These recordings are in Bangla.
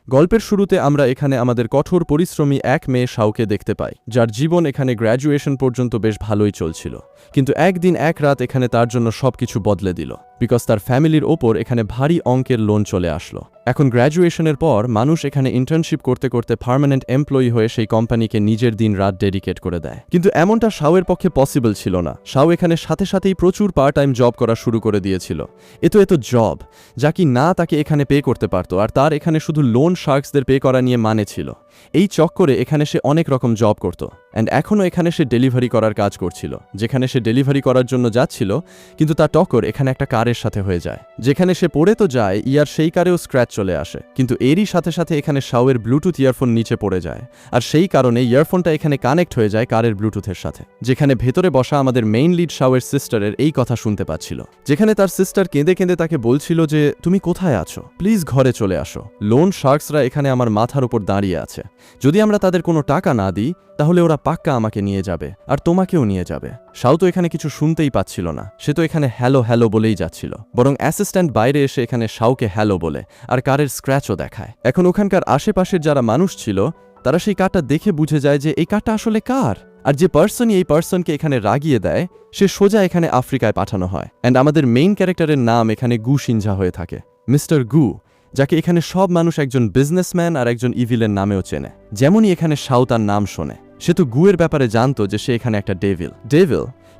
গল্পের শুরুতে আমরা এখানে আমাদের কঠোর পরিশ্রমী এক মেয়ে শাওকে দেখতে পাই, যার জীবন এখানে গ্র্যাজুয়েশন পর্যন্ত বেশ ভালোই চলছিল। কিন্তু একদিন এক রাত এখানে তার জন্য সবকিছু বদলে দিল, বিকজ তার ফ্যামিলির ওপর এখানে ভারী অঙ্কের লোন চলে আসলো। এখন গ্র্যাজুয়েশনের পর মানুষ এখানে ইন্টার্নশিপ করতে করতে পার্মানেন্ট এমপ্লয়ি হয়ে সেই কোম্পানিকে নিজের দিন রাত ডেডিকেট করে দেয়। কিন্তু এমনটা শাওয়ের পক্ষে পসিবল ছিল না। শাও এখানে সাথে সাথেই প্রচুর পার্ট টাইম জব করা শুরু করে দিয়েছিল। এত জব যা কি না তাকে এখানে পে করতে পারত, আর তার এখানে শুধু লোন শার্কসদের পে করা নিয়ে মানে ছিল। এই চক্করে এখানে সে অনেক রকম জব করত, অ্যান্ড এখনও এখানে সে ডেলিভারি করার কাজ করছিল। যেখানে সে ডেলিভারি করার জন্য যাচ্ছিল, কিন্তু তার টক্কর এখানে একটা কারের সাথে হয়ে যায়। যেখানে সে পড়ে তো যায়, ইয়ার সেই কারেও স্ক্র্যাচ চলে আসে। কিন্তু এরই সাথে সাথে এখানে শাওয়ের ব্লুটুথ ইয়ারফোন নিচে পড়ে যায়, আর সেই কারণে ইয়ারফোনটা এখানে কানেক্ট হয়ে যায় কারের ব্লুটুথের সাথে। যেখানে ভেতরে বসা আমাদের মেইন লিড শাওয়ের সিস্টারের এই কথা শুনতে পাচ্ছিল, যেখানে তার সিস্টার কেঁদে কেঁদে তাকে বলছিল যে তুমি কোথায় আছো, প্লিজ ঘরে চলে আসো। লোন শার্কসরা এখানে আমার মাথার উপর দাঁড়িয়ে আছে। যদি আমরা তাদের কোনো টাকা না দিই, তাহলে ওরা পাক্কা আমাকে নিয়ে যাবে, আর তোমাকেও নিয়ে যাবে। শাও তো এখানে কিছু শুনতেই পাচ্ছিল না। সে তো এখানে হ্যালো হ্যালো বলেই যাচ্ছিল, বরং অ্যাসিস্ট্যান্ট বাইরে এসে এখানে শাওকে হ্যালো বলে আর কারের স্ক্র্যাচও দেখায়। এখন ওখানকার আশেপাশের যারা মানুষ ছিল, তারা সেই কারটা দেখে বুঝে যায় যে এই কারটা আসলে কার। আর যে পার্সনই এই পার্সনকে এখানে রাগিয়ে দেয়, সে সোজা এখানে আফ্রিকায় পাঠানো হয়। অ্যান্ড আমাদের মেইন ক্যারেক্টারের নাম এখানে গু সিনঝা হয়ে থাকে, মিস্টার গু, যাকে এখানে সব মানুষ একজন বিজনেসম্যান আর একজন ইভিলের নামেও চেনে। যেমনই এখানে শাও তার নাম শোনে, সে তো গুয়ের ব্যাপারে জানতো যে সে এখানে একটা ডেভিল,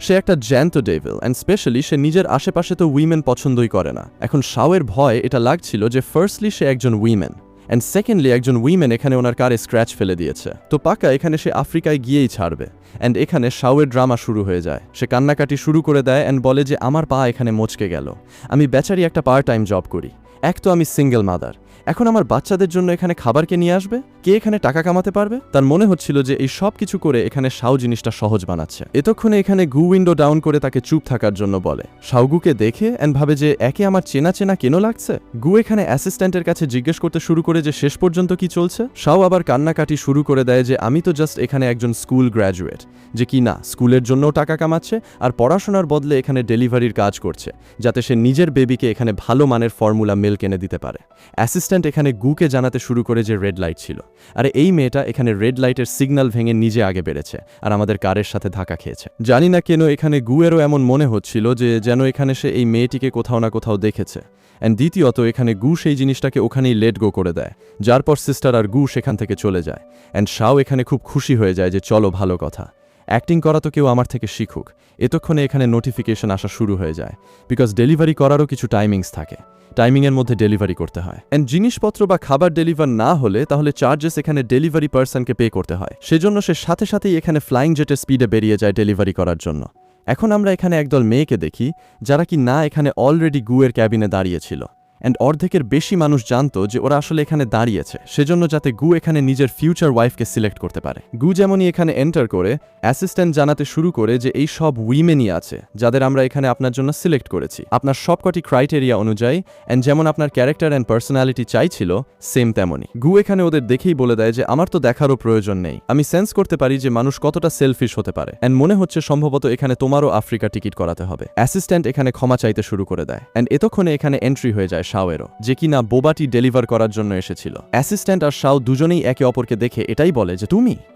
সে একটা জ্যান্ত ডেভিল, অ্যান্ড স্পেশালি সে নিজের আশেপাশে তো উইমেন পছন্দই করে না। এখন শাওয়ের ভয় এটা লাগছিল যে ফার্স্টলি সে একজন উইমেন, অ্যান্ড সেকেন্ডলি একজন উইমেন এখানে ওনার কারে স্ক্র্যাচ ফেলে দিয়েছে। তো পাকা এখানে সে আফ্রিকায় গিয়েই ছাড়বে। অ্যান্ড এখানে শাওয়ের ড্রামা শুরু হয়ে যায়। সে কান্নাকাটি শুরু করে দেয় অ্যান্ড বলে যে আমার পা এখানে মচকে গেল, আমি বেচারি একটা পার্ট টাইম জব করি, এক তো আমি সিঙ্গেল মাদার, এখন আমার বাচ্চাদের জন্য এখানে খাবার কে নিয়ে আসবে, কে এখানে টাকা কামাতে পারবে। তার মনে হচ্ছিল যে এই সব কিছু করে এখানে শাও জিনিসটা সহজ বানাচ্ছে। এতক্ষণে এখানে গু উইন্ডো ডাউন করে তাকে চুপ থাকার জন্য বলে। শাও গুকে দেখে অ্যান্ড ভাবে যে একে আমার চেনা চেনা কেন লাগছে। গু এখানে অ্যাসিস্ট্যান্টের কাছে জিজ্ঞেস করতে শুরু করে যে শেষ পর্যন্ত কি চলছে। শাও আবার কান্নাকাটি শুরু করে দেয় যে আমি তো জাস্ট এখানে একজন স্কুল গ্র্যাজুয়েট, যে কি না স্কুলের জন্যও টাকা কামাচ্ছে আর পড়াশোনার বদলে এখানে ডেলিভারির কাজ করছে, যাতে সে নিজের বেবিকে এখানে ভালো মানের ফর্মুলা মিল্ক এনে দিতে পারে। অ্যাসিস্ট্যান্ট এখানে গুকে জানাতে শুরু করে যে রেড লাইট ছিল, আর এই মেয়েটা এখানে রেড লাইটের সিগন্যাল ভেঙে নিজে আগে বেড়েছে আর আমাদের কারের সাথে ধাক্কা খেয়েছে। জানি না কেন এখানে গুয়েরও এমন মনে হচ্ছিল যে যেন এখানে সে এই মেয়েটিকে কোথাও না কোথাও দেখেছে। অ্যান্ড দ্বিতীয়ত এখানে গু সেই জিনিসটাকে ওখানেই লেট গো করে দেয়, যার পর সিস্টার আর গু সেখান থেকে চলে যায়। অ্যান্ড শাও এখানে খুব খুশি হয়ে যায় যে চলো ভালো কথা, অ্যাক্টিং করা তো কেউ আমার থেকে শিখুক। এতক্ষণে এখানে নোটিফিকেশন আসা শুরু হয়ে যায়, বিকজ ডেলিভারি করারও কিছু টাইমিংস থাকে, টাইমিংয়ের মধ্যে ডেলিভারি করতে হয়। অ্যান্ড জিনিসপত্র বা খাবার ডেলিভার না হলে তাহলে চার্জেস এখানে ডেলিভারি পার্সনকে পে করতে হয়। সেজন্য সে সাথে সাথেই এখানে ফ্লাইং জেটের স্পিডে বেরিয়ে যায় ডেলিভারি করার জন্য। এখন আমরা এখানে একদল মেয়েকে দেখি, যারা কি না এখানে অলরেডি গুয়ের ক্যাবিনে দাঁড়িয়েছিল। অ্যান্ড অর্ধেকের বেশি মানুষ জানতো যে ওরা আসলে এখানে দাঁড়িয়েছে সেজন্য যাতে গু এখানে নিজের ফিউচার ওয়াইফকে সিলেক্ট করতে পারে। গু যেমনই এখানে এন্টার করে অ্যাসিস্ট্যান্ট জানাতে শুরু করে যে এই সব উইমেনই আছে যাদের আমরা এখানে আপনার জন্য সিলেক্ট করেছি, আপনার সবকটি ক্রাইটেরিয়া অনুযায়ী, অ্যান্ড যেমন আপনার ক্যারেক্টার অ্যান্ড পার্সোনালিটি চাইছিল সেম তেমনই। গু এখানে ওদের দেখেই বলে দেয় যে আমার তো দেখারও প্রয়োজন নেই, আমি সেন্স করতে পারি যে মানুষ কতটা সেলফিশ হতে পারে, অ্যান্ড মনে হচ্ছে সম্ভবত এখানে তোমারও আফ্রিকা টিকিট করাতে হবে। অ্যাসিস্ট্যান্ট এখানে ক্ষমা চাইতে শুরু করে দেয়, অ্যান্ড এতক্ষণে এখানে এন্ট্রি হয়ে যায় শাওয়েরও, যে কিনা বোবাটি ডেলিভার করার জন্য এসেছিল। অ্যাসিস্ট্যান্ট আর শাও দুজনেই একে অপরকে দেখে এটাই বলে যে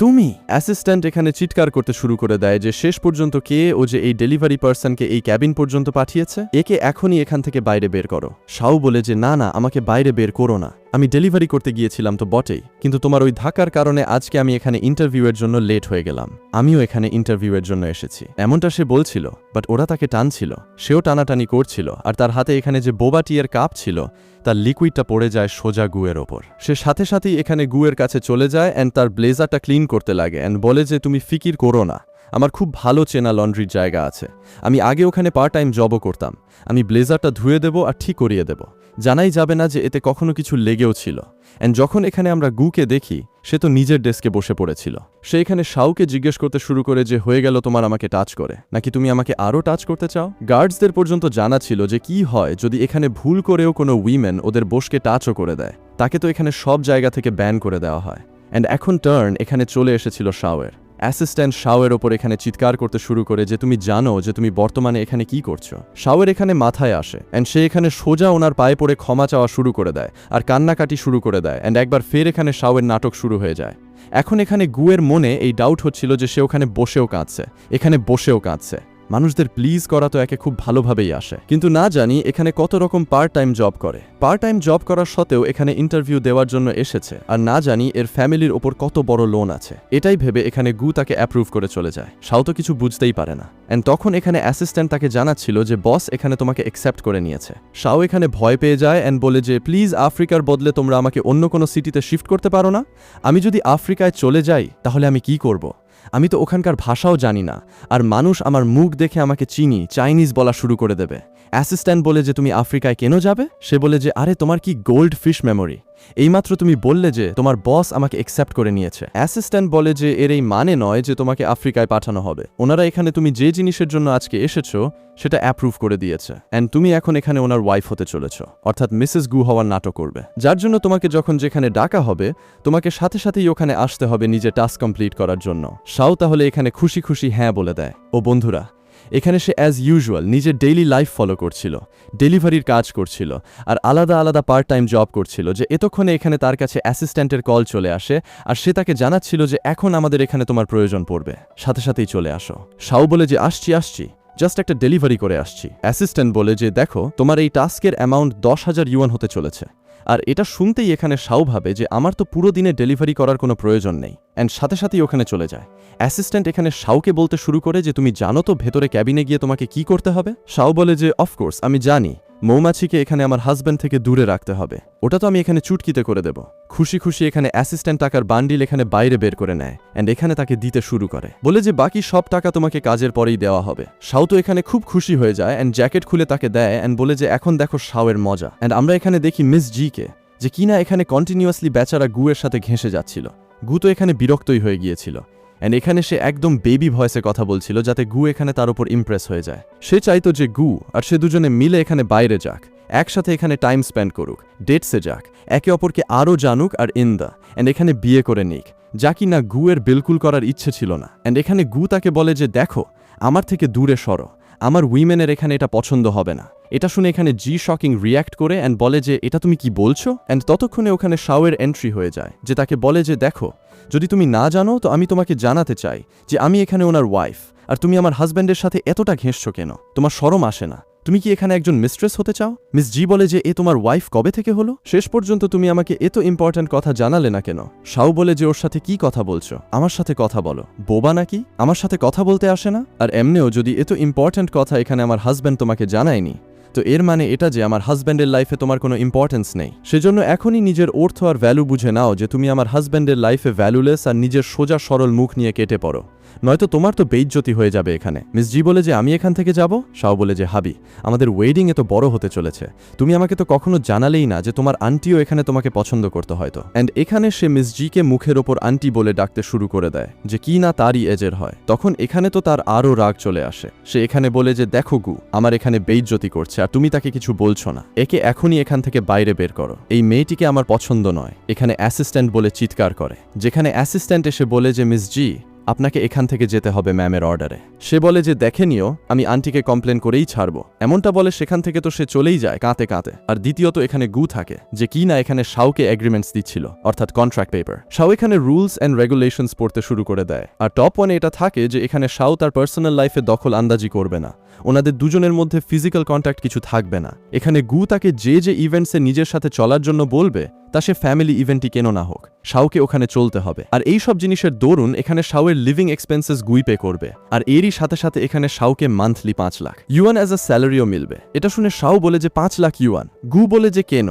তুমি। অ্যাসিস্ট্যান্ট এখানে চিৎকার করতে শুরু করে দেয় যে শেষ পর্যন্ত কে ও যে এই ডেলিভারি পার্সনকে এই ক্যাবিন পর্যন্ত পাঠিয়েছে, একে এখনই এখান থেকে বাইরে বের করো। শাও বলে যে না আমাকে বাইরে বের করো না, আমি ডেলিভারি করতে গিয়েছিলাম তো বটেই, কিন্তু তোমার ওই ধাক্কার কারণে আজকে আমি এখানে ইন্টারভিউয়ের জন্য লেট হয়ে গেলাম, আমিও এখানে ইন্টারভিউয়ের জন্য এসেছি। এমনটা সে বলছিল, বাট ওরা তাকে টানছিল, সেও টানাটানি করছিল, আর তার হাতে এখানে যে বোবা টিয়ের কাপ ছিল তার লিকুইডটা পড়ে যায় সোজা গুয়ের ওপর। সে সাথে সাথেই এখানে গুয়ের কাছে চলে যায় অ্যান্ড তার ব্লেজারটা ক্লিন করতে লাগে অ্যান্ড বলে যে তুমি ফিকির করো না, আমার খুব ভালো চেনা লন্ড্রির জায়গা আছে, আমি আগে ওখানে পার্ট টাইম জবও করতাম, আমি ব্লেজারটা ধুয়ে দেব আর ঠিক করিয়ে দেব, জানাই যাবে না যে এতে কখনো কিছু লেগেও ছিল। অ্যান্ড যখন এখানে আমরা গুকে দেখি, সে তো নিজের ডেস্কে বসে পড়েছিল। সে এখানে শাওকে জিজ্ঞেস করতে শুরু করে যে হয়ে গেল তোমার আমাকে টাচ করে, নাকি তুমি আমাকে আরও টাচ করতে চাও। গার্ডসদের পর্যন্ত জানা ছিল যে কি হয় যদি এখানে ভুল করেও কোনো উইমেন ওদের বসকে টাচও করে দেয়, তাকে তো এখানে সব জায়গা থেকে ব্যান করে দেওয়া হয়। অ্যান্ড এখন টার্ন এখানে চলে এসেছিল শাওয়ের। অ্যাসিস্ট্যান্ট শাওয়ের ওপর এখানে চিৎকার করতে শুরু করে যে তুমি জানো যে তুমি বর্তমানে এখানে কি করছো। শাওয়ের এখানে মাথায় আসে অ্যান্ড সে এখানে সোজা ওনার পায়ে পড়ে ক্ষমা চাওয়া শুরু করে দেয় আর কান্নাকাটি শুরু করে দেয় অ্যান্ড একবার ফের এখানে শাওয়ের নাটক শুরু হয়ে যায়। এখন এখানে গুয়ের মনে এই ডাউট হচ্ছিল যে সে ওখানে বসেও কাঁদছে। মানুষদের প্লিজ করা তো একে খুব ভালোভাবেই আসে, কিন্তু না জানি এখানে কত রকম পার্ট টাইম জব করে। পার্ট টাইম জব করার সত্ত্বেও এখানে ইন্টারভিউ দেওয়ার জন্য এসেছে, আর না জানি এর ফ্যামিলির ওপর কত বড় লোন আছে। এটাই ভেবে এখানে গু তাকে অ্যাপ্রুভ করে চলে যায়। শাও তো কিছু বুঝতেই পারে না। অ্যান্ড তখন এখানে অ্যাসিস্ট্যান্ট তাকে জানাচ্ছিল যে বস এখানে তোমাকে অ্যাকসেপ্ট করে নিয়েছে। শাও এখানে ভয় পেয়ে যায় অ্যান্ড বলে যে প্লিজ আফ্রিকার বদলে তোমরা আমাকে অন্য কোনো সিটিতে শিফট করতে পারো না? আমি যদি আফ্রিকায় চলে যাই তাহলে আমি কি করব? আমি তো ওখানকার ভাষাও জানি না, আর মানুষ আমার মুখ দেখে আমাকে চাইনিজ বলা শুরু করে দেবে। অ্যাসিস্ট্যান্ট বলে যে তুমি আফ্রিকায় কেন যাবে? সে বলে যে আরে তোমার কি গোল্ড ফিশ মেমোরি, এইমাত্র তুমি বললে যে তোমার বস আমাকে অ্যাকসেপ্ট করে নিয়েছে। অ্যাসিস্ট্যান্ট বলে যে এর এই মানে নয় যে তোমাকে আফ্রিকায় পাঠানো হবে, ওনারা এখানে তুমি যে জিনিসের জন্য আজকে এসেছো সেটা অ্যাপ্রুভ করে দিয়েছে অ্যান্ড তুমি এখন এখানে ওনার ওয়াইফ হতে চলেছ, অর্থাৎ মিসেস গু হওয়ার নাটক করবে, যার জন্য তোমাকে যখন যেখানে ডাকা হবে তোমাকে সাথে সাথেই ওখানে আসতে হবে নিজের টাস্ক কমপ্লিট করার জন্য। শাও তাহলে এখানে খুশি খুশি হ্যাঁ বলে দেয়। ও বন্ধুরা, এখানে সে অ্যাজ ইউজুয়াল নিজের ডেইলি লাইফ ফলো করছিল, ডেলিভারির কাজ করছিল আর আলাদা আলাদা পার্ট টাইম জব করছিল। যে এতক্ষণে এখানে তার কাছে অ্যাসিস্ট্যান্টের কল চলে আসে আর সে তাকে জানাচ্ছিল যে এখন আমাদের এখানে তোমার প্রয়োজন পড়বে, সাথে সাথেই চলে আসো। শাও বলে যে আসছি, জাস্ট একটা ডেলিভারি করে আসছি। অ্যাসিস্ট্যান্ট বলে যে দেখো তোমার এই টাস্কের অ্যামাউন্ট 10,000 ইউয়ান হতে চলেছে। আর এটা শুনতেই এখানে শাও ভাবে যে আমার তো পুরো দিনে ডেলিভারি করার কোনো প্রয়োজন নেই, অ্যান্ড সাথে সাথেই ওখানে চলে যায়। অ্যাসিস্ট্যান্ট এখানে শাওকে বলতে শুরু করে যে তুমি জানো তো ভেতরে ক্যাবিনে গিয়ে তোমাকে কি করতে হবে? শাও বলে যে অফকোর্স আমি জানি, মৌমাছিকে এখানে আমার হাজব্যান্ড থেকে দূরে রাখতে হবে, ওটা তো আমি এখানে চুটকিতে করে দেব। খুশি খুশি এখানে অ্যাসিস্ট্যান্ট টাকার বান্ডিল এখানে বাইরে বের করে নেয় অ্যান্ড এখানে তাকে দিতে শুরু করে, বলে যে বাকি সব টাকা তোমাকে কাজের পরেই দেওয়া হবে। শাও তো এখানে খুব খুশি হয়ে যায় অ্যান্ড জ্যাকেট খুলে তাকে দেয় অ্যান্ড বলে যে এখন দেখো শাওয়ের মজা। অ্যান্ড আমরা এখানে দেখি মিস জিকে যে কিনা এখানে কন্টিনিউয়াসলি বেচারা গুয়ের সাথে ঘেঁষে যাচ্ছিল। গু তো এখানে বিরক্তই হয়ে গিয়েছিল অ্যান্ড এখানে সে একদম বেবি ভয়েসে কথা বলছিল যাতে গু এখানে তার উপর ইমপ্রেস হয়ে যায়। সে চাইতো যে গু আর সে দুজনে মিলে এখানে বাইরে যাক, একসাথে এখানে টাইম স্পেন্ড করুক, ডেটসে যাক, একে অপরকে আরও জানুক আর অ্যান্ড এখানে বিয়ে করে নিক, যা কি না গুয়ের বিলকুল করার ইচ্ছে ছিল না। অ্যান্ড এখানে গু তাকে বলে যে দেখো আমার থেকে দূরে সরো, আমার উইমেনের এখানে এটা পছন্দ হবে না। এটা শুনে এখানে জি শকিং রিয়্যাক্ট করে অ্যান্ড বলে যে এটা তুমি কি বলছো? অ্যান্ড ততক্ষণে ওখানে শাওয়ের এন্ট্রি হয়ে যায় যে তাকে বলে যে দেখো যদি তুমি না জানো তো আমি তোমাকে জানাতে চাই যে আমি এখানে ওনার ওয়াইফ, আর তুমি আমার হাজব্যান্ডের সাথে এতটা ঘেঁষছো কেন? তোমার শরম আসে না? তুমি কি এখানে একজন মিস্ট্রেস হতে চাও? মিস জি বলে যে এ তোমার ওয়াইফ কবে থেকে হলো? শেষ পর্যন্ত তুমি আমাকে এত ইম্পর্ট্যান্ট কথা জানালে না কেন? শাও বলে যে ওর সাথে কি কথা বলছো? আমার সাথে কথা বলো, বোবা নাকি? আমার সাথে কথা বলতে আসে না? আর এমনিও যদি এত ইম্পর্ট্যান্ট কথা এখানে আমার হাজব্যান্ড তোমাকে জানায়নি তো এর মানে এটা যে আমার হাজব্যান্ডের লাইফে তোমার কোনো ইম্পর্টেন্স নেই। সেজন্য এখনই নিজের অর্থ আর ভ্যালু বুঝে নাও যে তুমি আমার হাজব্যান্ডের লাইফে ভ্যালুলেস আর নিজের সোজা সরল মুখ নিয়ে কেটে পড়ো, নয়তো তোমার তো বেইজ্জতি হয়ে যাবে এখানে। মিস জি বলে যে আমি এখান থেকে যাব। শাও বলে যে হাবি আমাদের ওয়েডিং এত বড় হতে চলেছে, তুমি আমাকে তো কখনো জানালেই না যে তোমার আন্টিও এখানে তোমাকে পছন্দ করতে হয়তো। অ্যান্ড এখানে সে মিস জিকে মুখের ওপর আন্টি বলে ডাকতে শুরু করে দেয় যে কি না তারই এজের হয়। তখন এখানে তো তার আরও রাগ চলে আসে। সে এখানে বলে যে দেখো গু আমার এখানে বেইজ্জতি করছে আর তুমি তাকে কিছু বলছো না, একে এখনই এখান থেকে বাইরে বের করো, এই মেয়েটিকে আমার পছন্দ নয়। এখানে অ্যাসিস্ট্যান্ট বলে চিৎকার করে, যেখানে অ্যাসিস্ট্যান্ট এসে বলে যে মিস জি আপনাকে এখান থেকে যেতে হবে ম্যামের অর্ডারে। সে বলে যে দেখে নিও আমি আন্টিকে কমপ্লেন করেই ছাড়বো, এমনটা বলে সেখান থেকে তো সে চলেই যায় কাঁতে কাঁতে। আর দ্বিতীয়ত এখানে গু থাকে যে কি না এখানে শাওকে এগ্রিমেন্টস দিচ্ছিল, অর্থাৎ কন্ট্রাক্ট পেপার। শাও এখানে রুলস অ্যান্ড রেগুলেশনস পড়তে শুরু করে দেয়। আর টপ ওয়ানে এটা থাকে যে এখানে শাও তার পার্সোনাল লাইফে দখল আন্দাজি করবে না, ওনাদের দুজনের মধ্যে ফিজিক্যাল কন্ট্যাক্ট কিছু থাকবে না। এখানে গু তাকে যে যে ইভেন্টসে নিজের সাথে চলার জন্য বলবে তা সে ফ্যামিলি ইভেন্টই কেন না হোক, শাওকে ওখানে চলতে হবে। আর এই সব জিনিসের দরুন এখানে শাওয়ের লিভিং এক্সপেন্সেস গুই পে করবে। আর এরই সাথে সাথে এখানে শাওকে monthly 5 lakh yuan as a স্যালারিও মিলবে। এটা শুনে শাও বলে যে 5 লাখ ইউয়ান। গু বলে যে কেন?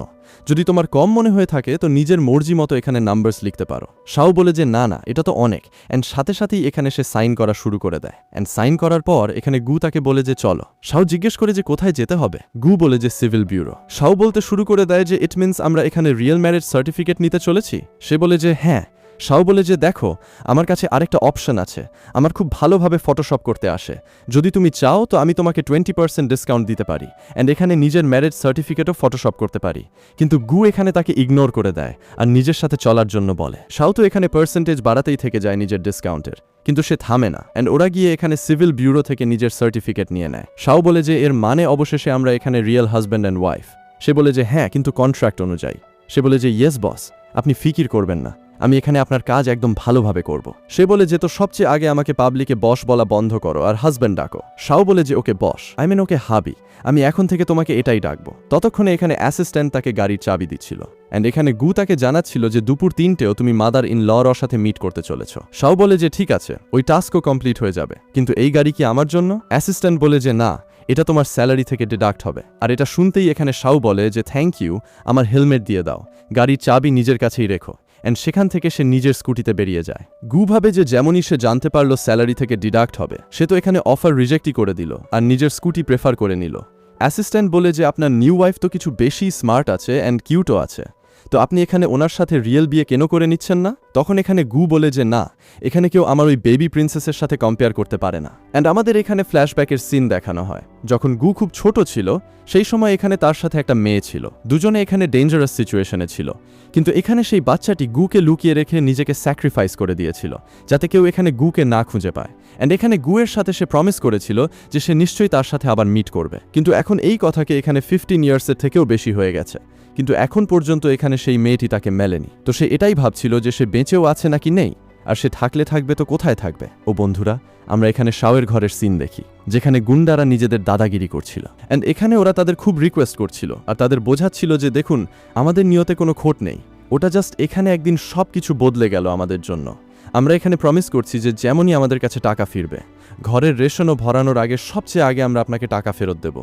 যদি তোমার কম মনে হয়ে থাকে তো নিজের মর্জি মতো এখানে নাম্বারস লিখতে পারো। শাও বলে যে না না এটা তো অনেক, অ্যান্ড সাথে সাথেই এখানে সে সাইন করা শুরু করে দেয়। অ্যান্ড সাইন করার পর এখানে গু তাকে বলে যে চলো। শাও জিজ্ঞেস করে যে কোথায় যেতে হবে? গু বলে যে সিভিল ব্যুরো। শাও বলতে শুরু করে দেয় যে ইট মিনস আমরা এখানে রিয়েল ম্যারেজ সার্টিফিকেট নিতে চলেছি। সে বলে যে হ্যাঁ। শাও বলে যে দেখো আমার কাছে আরেকটা অপশন আছে, আমার খুব ভালোভাবে ফটোশপ করতে আসে, যদি তুমি চাও তো আমি তোমাকে 20% ডিসকাউন্ট দিতে পারি অ্যান্ড এখানে নিজের ম্যারেজ সার্টিফিকেটও ফটোশপ করতে পারি। কিন্তু গু এখানে তাকে ইগনোর করে দেয় আর নিজের সাথে চলার জন্য বলে। শাও তো এখানে পার্সেন্টেজ বাড়াতেই থেকে যায় নিজের ডিসকাউন্টের, কিন্তু সে থামে না, অ্যান্ড ওরা গিয়ে এখানে সিভিল ব্যুরো থেকে নিজের সার্টিফিকেট নিয়ে নেয়। শাও বলে যে এর মানে অবশেষে আমরা এখানে রিয়েল হাজব্যান্ড অ্যান্ড ওয়াইফ। সে বলে যে হ্যাঁ, কিন্তু কন্ট্রাক্ট অনুযায়ী। সে বলে যে ইয়েস বস, আপনি ফিকির করবেন না, আমি এখানে আপনার কাজ একদম ভালোভাবে করব। সে বলে যে তো সবচেয়ে আগে আমাকে পাবলিকে বস বলা বন্ধ করো আর হাজব্যান্ড ডাকো। শাও বলে যে ওকে বস, ওকে হাবি, আমি এখন থেকে তোমাকে এটাই ডাকবো। ততক্ষণে এখানে অ্যাসিস্ট্যান্ট তাকে গাড়ির চাবি দিচ্ছিল, অ্যান্ড এখানে গু তাকে জানাচ্ছিল যে দুপুর 3টেও তুমি মাদার ইন লর সাথে মিট করতে চলেছ। শাও বলে যে ঠিক আছে, ওই টাস্কও কমপ্লিট হয়ে যাবে, কিন্তু এই গাড়ি কি আমার জন্য? অ্যাসিস্ট্যান্ট বলে যে না, এটা তোমার স্যালারি থেকে ডিডাক্ট হবে। আর এটা শুনতেই এখানে শাও বলে যে থ্যাংক ইউ, আমার হেলমেট দিয়ে দাও, গাড়ির চাবি নিজের কাছেই রেখো। অ্যান্ড সেখান থেকে সে নিজের স্কুটিতে বেরিয়ে যায়। গু ভাবে যে যেমনই সে জানতে পারলো স্যালারি থেকে ডিডাক্ট হবে, সে তো এখানে অফার রিজেক্টই করে দিল আর নিজের স্কুটি প্রেফার করে নিল। অ্যাসিস্ট্যান্ট বলে যে আপনার নিউ ওয়াইফ তো কিছু বেশি স্মার্ট আছে অ্যান্ড কিউটও আছে, তো আপনি এখানে ওনার সাথে রিয়েল বিয়ে কেন করে নিচ্ছেন না? তখন এখানে গু বলে যে না, এখানে কেউ আমার ওই বেবি প্রিন্সেসের সাথে কম্পেয়ার করতে পারে না। অ্যান্ড আমাদের এখানে ফ্ল্যাশব্যাকের সিন দেখানো হয় যখন গু খুব ছোট ছিল, সেই সময় এখানে তার সাথে একটা মেয়ে ছিল, দুজনে এখানে ডেঞ্জারাস সিচুয়েশনে ছিল, কিন্তু এখানে সেই বাচ্চাটি গুকে লুকিয়ে রেখে নিজেকে স্যাক্রিফাইস করে দিয়েছিল যাতে কেউ এখানে গুকে না খুঁজে পায়। অ্যান্ড এখানে গুয়ের সাথে সে প্রমিস করেছিল যে সে নিশ্চয়ই তার সাথে আবার মিট করবে, কিন্তু এখন এই কথাকে এখানে 15 ইয়ার্সের থেকেও বেশি হয়ে গেছে, কিন্তু এখন পর্যন্ত এখানে সেই মেয়েটি তাকে মেলেনি। তো সে এটাই ভাবছিল যে সে বেঁচেও আছে নাকি নেই, আর সে থাকলে থাকবে তো কোথায় থাকবে। ও বন্ধুরা, আমরা এখানে শাওয়ের ঘরের সিন দেখি যেখানে গুন্ডারা নিজেদের দাদাগিরি করছিল, অ্যান্ড এখানে ওরা তাদের খুব রিকোয়েস্ট করছিল আর তাদের বোঝাচ্ছিল যে দেখুন, আমাদের নিয়তে কোনো খোট নেই, ওটা জাস্ট এখানে একদিন সব কিছু বদলে গেল আমাদের জন্য। আমরা এখানে প্রমিস করছি যে যেমনই আমাদের কাছে টাকা ফিরবে, ঘরের রেশনও ভরানোর আগে সবচেয়ে আগে আমরা আপনাকে টাকা ফেরত দেব।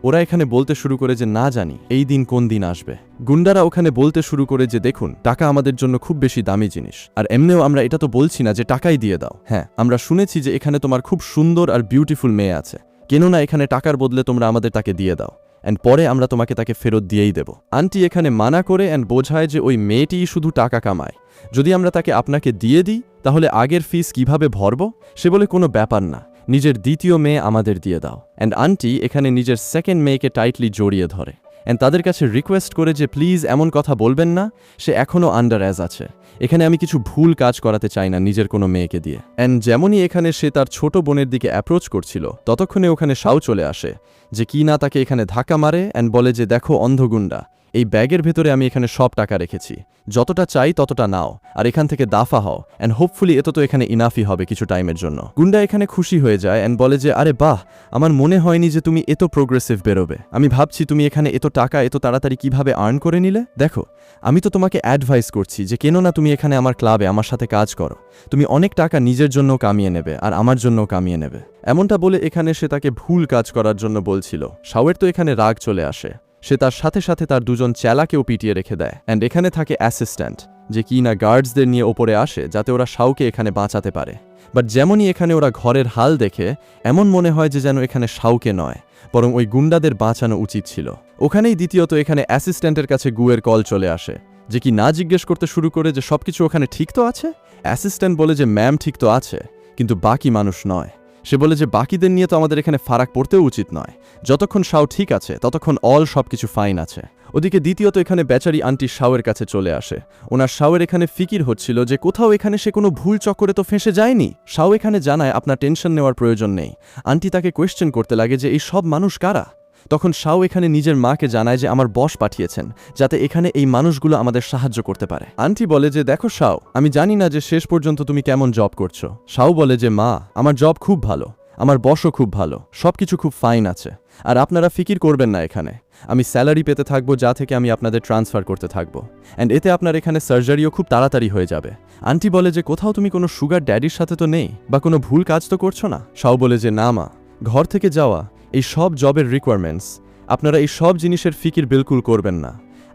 ওরা এখানে বলতে শুরু করে যে না জানি এই দিন কোন দিন আসবে। গুন্ডারা ওখানে বলতে শুরু করে যে দেখুন, টাকা আমাদের জন্য খুব বেশি দামি জিনিস, আর এমনিও আমরা এটা তো বলছি না যে টাকাই দিয়ে দাও। হ্যাঁ, আমরা শুনেছি যে এখানে তোমার খুব সুন্দর আর বিউটিফুল মেয়ে আছে, কেননা এখানে টাকার বদলে তোমরা আমাদের তাকে দিয়ে দাও, অ্যান্ড পরে আমরা তোমাকে তাকে ফেরত দিয়েই দেব। আন্টি এখানে মানা করে অ্যান্ড বোঝায় যে ওই মেয়েটিই শুধু টাকা কামায়, যদি আমরা তাকে আপনাকে দিয়ে দিই তাহলে আগের ফিস কিভাবে ভরব? সে বলে কোনো ব্যাপার না, নিজের দ্বিতীয় মেয়ে আমাদের দিয়ে দাও। অ্যান্ড আন্টি এখানে নিজের সেকেন্ড মেয়েকে টাইটলি জড়িয়ে ধরে অ্যান্ড তাদের কাছে রিকোয়েস্ট করে যে প্লিজ এমন কথা বলবেন না, সে এখনও আন্ডার এজ আছে, এখানে আমি কিছু ভুল কাজ করাতে চাই না নিজের কোনো মেয়েকে দিয়ে। অ্যান্ড যেমনই এখানে সে তার ছোট বোনের দিকে অ্যাপ্রোচ করছিল, ততক্ষণে ওখানে শাও চলে আসে, যে কি না তাকে এখানে ধাক্কা মারে অ্যান্ড বলে যে দেখো অন্ধগুন্ডা, এই ব্যাগের ভেতরে আমি এখানে সব টাকা রেখেছি, যতটা চাই ততটা নাও আর এখান থেকে দাফা হও, অ্যান্ড হোপফুলি এত তো এখানে ইনাফই হবে কিছু টাইমের জন্য। গুন্ডা এখানে খুশি হয়ে যায় অ্যান্ড বলে যে আরে বাহ, আমার মনে হয়নি যে তুমি এত প্রোগ্রেসিভ বেরোবে, আমি ভাবছি তুমি এখানে এত টাকা এত তাড়াতাড়ি কিভাবে আর্ন করে নিলে। দেখো, আমি তো তোমাকে অ্যাডভাইস করছি যে কেন না তুমি এখানে আমার ক্লাবে আমার সাথে কাজ করো, তুমি অনেক টাকা নিজের জন্য কামিয়ে নেবে আর আমার জন্য কামিয়ে নেবে। এমনটা বলে এখানে সে তাকে ভুল কাজ করার জন্য বলছিল। শাওয়ের তো এখানে রাগ চলে আসে, সে তার সাথে সাথে তার দুজন চেলাকেও পিটিয়ে রেখে দেয়, অ্যান্ড এখানে থাকে অ্যাসিস্ট্যান্ট যে কি না গার্ডসদের নিয়ে ওপরে আসে যাতে ওরা শাওকে এখানে বাঁচাতে পারে। বাট যেমনই এখানে ওরা ঘরের হাল দেখে, এমন মনে হয় যে যেন এখানে শাওকে নয় বরং ওই গুন্ডাদের বাঁচানো উচিত ছিল। ওখানেই দ্বিতীয়ত এখানে অ্যাসিস্ট্যান্টের কাছে গুয়ের কল চলে আসে, যে কি না জিজ্ঞেস করতে শুরু করে যে সবকিছু ওখানে ঠিক তো আছে। অ্যাসিস্ট্যান্ট বলে যে ম্যাম ঠিক তো আছে, কিন্তু বাকি মানুষ নয়। সে বলে যে বাকিদের নিয়ে তো আমাদের এখানে ফারাক পড়তেও উচিত নয়, যতক্ষণ শাও ঠিক আছে ততক্ষণ সবকিছু ফাইন আছে। ওদিকে দ্বিতীয়ত এখানে বেচারি আন্টি শাওয়ের কাছে চলে আসে। ওনার শাওয়ের এখানে ফিকির হচ্ছিল যে কোথাও এখানে সে কোনো ভুল চক্করে তো ফেঁসে যায়নি। শাও এখানে জানায় আপনার টেনশন নেওয়ার প্রয়োজন নেই। আন্টি তাকে কোয়েশ্চেন করতে লাগে যে এই সব মানুষ কারা। তখন শাও এখানে নিজের মাকে জানায় যে আমার বস পাঠিয়েছেন যাতে এখানে এই মানুষগুলো আমাদের সাহায্য করতে পারে। আন্টি বলে যে দেখো শাও, আমি জানি না যে শেষ পর্যন্ত তুমি কেমন জব করছো। শাও বলে যে মা, আমার জব খুব ভালো, আমার বসও খুব ভালো, সবকিছু খুব ফাইন আছে, আর আপনারা ফিকির করবেন না, এখানে আমি স্যালারি পেতে থাকবো যা থেকে আমি আপনাদের ট্রান্সফার করতে থাকবো, অ্যান্ড এতে আপনার এখানে সার্জারিও খুব তাড়াতাড়ি হয়ে যাবে। আন্টি বলে যে কোথাও তুমি কোনো সুগার ড্যাডির সাথে তো নেই বা কোনো ভুল কাজ তো করছো না। শাও বলে যে না মা, ঘর থেকে যাওয়া এই সব জবের রিকোয়ারমেন্টস, আপনারা এই সব জিনিসের ফিকির বিলকুল করবেন না।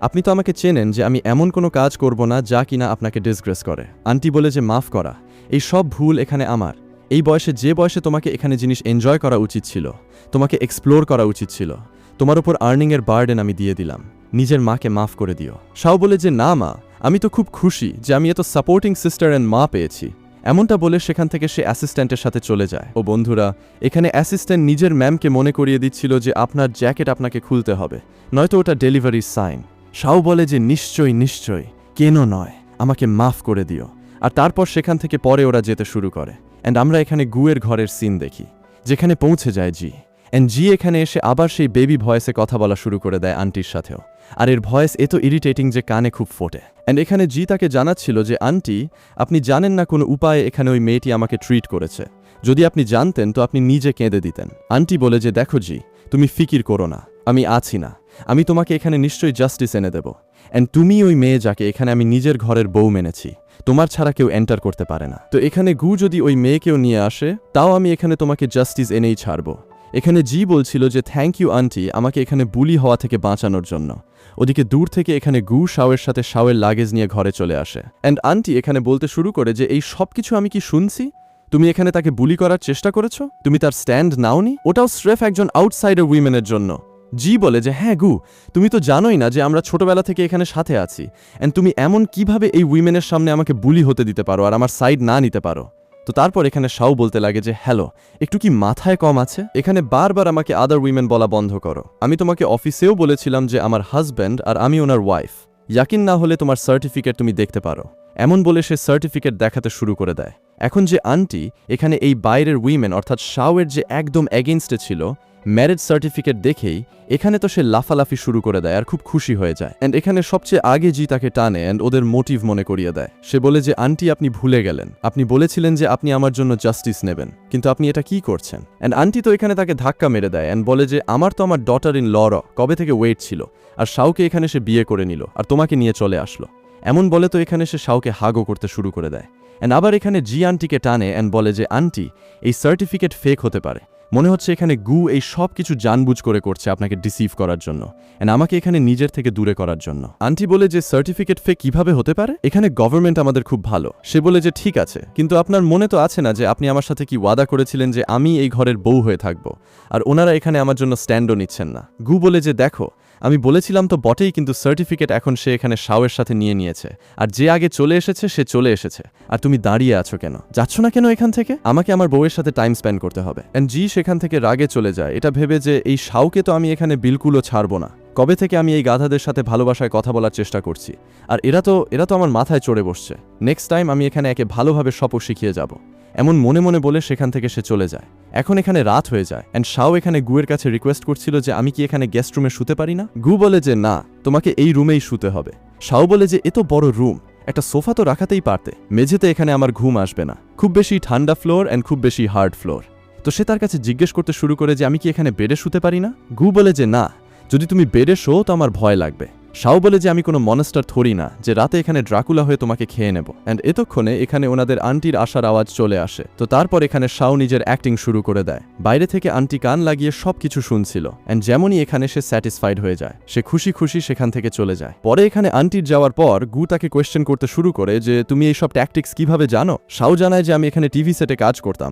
আপনি তো আমাকে চেনেন যে আমি এমন কোনো কাজ করব না যা কিনা আপনাকে ডিসগ্রেস করে। আন্টি বলে যে মাফ করা, এই সব ভুল এখানে আমার। এই বয়সে যে বয়সে তোমাকে এখানে জিনিস এনজয় করা উচিত ছিল, তোমাকে এক্সপ্লোর করা উচিত ছিল, তোমার উপর আর্নিংয়ের বার্ডেন আমি দিয়ে দিলাম, নিজের মাকে মাফ করে দিও। শাও বলে যে না মা, আমি তো খুব খুশি যে আমি এত সাপোর্টিং সিস্টার অ্যান্ড মা পেয়েছি। এমনটা বলে সেখান থেকে সে অ্যাসিস্ট্যান্টের সাথে চলে যায়। ও বন্ধুরা, এখানে অ্যাসিস্ট্যান্ট নিজের ম্যামকে মনে করিয়ে দিচ্ছিল যে আপনার জ্যাকেট আপনাকে খুলতে হবে, নয়তো ওটা ডেলিভারি সাইন। শাও বলে যে নিশ্চয়ই নিশ্চয়ই, কেন নয়, আমাকে মাফ করে দিও। আর তারপর সেখান থেকে পরে ওরা যেতে শুরু করে। অ্যান্ড আমরা এখানে গুয়ের ঘরের সিন দেখি, যেখানে পৌঁছে যায় জি। অ্যান্ড জি এখানে এসে আবার সেই বেবি ভয়েসে কথা বলা শুরু করে দেয় আন্টির সাথেও, আর এর ভয়েস এত ইরিটেটিং যে কানে খুব ফোটে। অ্যান্ড এখানে জি তাকে জানাচ্ছিল যে আন্টি, আপনি জানেন না কোনো উপায়ে এখানে ওই মেয়েটি আমাকে ট্রিট করেছে, যদি আপনি জানতেন তো আপনি নিজে কেঁদে দিতেন। আন্টি বলে যে দেখো জি, তুমি ফিকির করো না, আমি আছি না, আমি তোমাকে এখানে নিশ্চয়ই জাস্টিস এনে দেব। অ্যান্ড তুমি ওই মেয়ে যাকে এখানে আমি নিজের ঘরের বউ মেনেছি, তোমার ছাড়া কেউ এন্টার করতে পারে না। তো এখানে গু যদি ওই মেয়েকেও নিয়ে আসে, তাও আমি এখানে তোমাকে জাস্টিস এনেই ছাড়ব। এখানে জি বলছিল যে থ্যাংক ইউ আন্টি, আমাকে এখানে বুলি হওয়া থেকে বাঁচানোর জন্য। ওদিকে দূর থেকে এখানে গু শাওয়ের সাথে শাওয়ের লাগেজ নিয়ে ঘরে চলে আসে। অ্যান্ড আন্টি এখানে বলতে শুরু করে যে এই সব কিছু আমি কি শুনছি? তুমি এখানে তাকে বুলি করার চেষ্টা করেছো, তুমি তার স্ট্যান্ড নাওনি, ওটাও স্রেফ একজন আউটসাইডার উইমেনের জন্য। জি বলে যে হ্যাঁ গু, তুমি তো জানোই না যে আমরা ছোটবেলা থেকে এখানে সাথে আছি, অ্যান্ড তুমি এমন কিভাবে এই উইমেনের সামনে আমাকে বুলি হতে দিতে পারো আর আমার সাইড না নিতে পারো। তো তারপর এখানে শাও বলতে লাগে যে হ্যালো, একটু কি মাথায় কম আছে? এখানে বারবার আমাকে আদার উইমেন বলা বন্ধ করো। আমি তোমাকে অফিসেও বলেছিলাম যে আমার হাজব্যান্ড আর আমি ওনার ওয়াইফ, ইয়াকিন না হলে তোমার সার্টিফিকেট তুমি দেখতে পারো। এমন বলে সে সার্টিফিকেট দেখাতে শুরু করে দেয়। এখন যে আন্টি এখানে এই বাইরের উইমেন অর্থাৎ শাওয়ের যে একদম এগেইনস্টে ছিল, ম্যারেজ সার্টিফিকেট দেখেই এখানে তো সে লাফালাফি শুরু করে দেয় আর খুব খুশি হয়ে যায়। অ্যান্ড এখানে সবচেয়ে আগে জি তাকে টানে অ্যান্ড ওদের মোটিভ মনে করিয়ে দেয়। সে বলে যে আন্টি আপনি ভুলে গেলেন, আপনি বলেছিলেন যে আপনি আমার জন্য জাস্টিস নেবেন, কিন্তু আপনি এটা কি করছেন? অ্যান্ড আন্টি তো এখানে তাকে ধাক্কা মেরে দেয় অ্যান্ড বলে যে আমার তো আমার ডটার ইন লর কবে থেকে ওয়েট ছিল, আর শাওকে এখানে সে বিয়ে করে নিল আর তোমাকে নিয়ে চলে আসলো। এমন বলে তো এখানে সে শাওকে হাগও করতে শুরু করে দেয়। অ্যান্ড আবার এখানে জি আন্টিকে টানে অ্যান্ড বলে যে আন্টি এই সার্টিফিকেট ফেক হতে পারে, মনে হচ্ছে এখানে গু এই সব কিছু জানবুঝ করে করছে আপনাকে ডিসিভ করার জন্য অ্যান্ড আমাকে এখানে নিজের থেকে দূরে করার জন্য। আন্টি বলে যে সার্টিফিকেট ফেক কিভাবে হতে পারে, এখানে গভর্নমেন্ট আমাদের খুব ভালো। সে বলে যে ঠিক আছে, কিন্তু আপনার মনে তো আছে না যে আপনি আমার সাথে কি ওয়াদা করেছিলেন যে আমি এই ঘরের বউ হয়ে থাকব, আর ওনারা এখানে আমার জন্য স্ট্যান্ডও নিচ্ছেন না। গু বলে যে দেখো, আমি বলেছিলাম তো বটেই, কিন্তু সার্টিফিকেট এখন সে এখানে শাওয়ের সাথে নিয়ে নিয়েছে, আর যে আগে চলে এসেছে সে চলে এসেছে, আর তুমি দাঁড়িয়ে আছো কেন, যাচ্ছ না কেন এখান থেকে? আমাকে আমার বউয়ের সাথে টাইম স্পেন্ড করতে হবে। অ্যান্ড জি সেখান থেকে রাগে চলে যায়, এটা ভেবে যে এই শাওকে তো আমি এখানে বিলকুলও ছাড়বো না। কবে থেকে আমি এই গাধাদের সাথে ভালোবাসায় কথা বলার চেষ্টা করছি, আর এরা তো আমার মাথায় চড়ে বসছে। নেক্সট টাইম আমি এখানে একে ভালোভাবে শপথ শিখিয়ে যাব। এমন মনে মনে বলে সেখান থেকে সে চলে যায়। এখন এখানে রাত হয়ে যায় অ্যান্ড শাও এখানে গুয়ের কাছে রিকোয়েস্ট করছিল যে আমি কি এখানে গেস্ট রুমে শুতে পারি না? গু বলে যে না, তোমাকে এই রুমেই শুতে হবে। শাও বলে যে এত বড় রুম, একটা সোফা তো রাখাতেই পারতে, মেঝেতে এখানে আমার ঘুম আসবে না, খুব বেশি ঠান্ডা ফ্লোর অ্যান্ড খুব বেশি হার্ড ফ্লোর। তো সে তার কাছে জিজ্ঞেস করতে শুরু করে যে আমি কি এখানে বেডে শুতে পারি না? গু বলে যে না, যদি তুমি বেডে শো তো আমার ভয় লাগবে। শাও বলে যে আমি কোনো মনস্টার থরি না যে রাতে এখানে ড্রাকুলা হয়ে তোমাকে খেয়ে নেব। অ্যান্ড এতক্ষণে এখানে ওনাদের আন্টির আসার আওয়াজ চলে আসে। তো তারপর এখানে শাও নিজের অ্যাক্টিং শুরু করে দেয়। বাইরে থেকে আন্টি কান লাগিয়ে সব কিছু শুনছিল অ্যান্ড যেমনই এখানে সে স্যাটিসফাইড হয়ে যায়, সে খুশি খুশি সেখান থেকে চলে যায়। পরে এখানে আন্টির যাওয়ার পর গু তাকে কোয়েশ্চেন করতে শুরু করে যে তুমি এই সব ট্যাকটিক্স কিভাবে জানো? শাও জানায় যে আমি এখানে টিভি সেটে কাজ করতাম,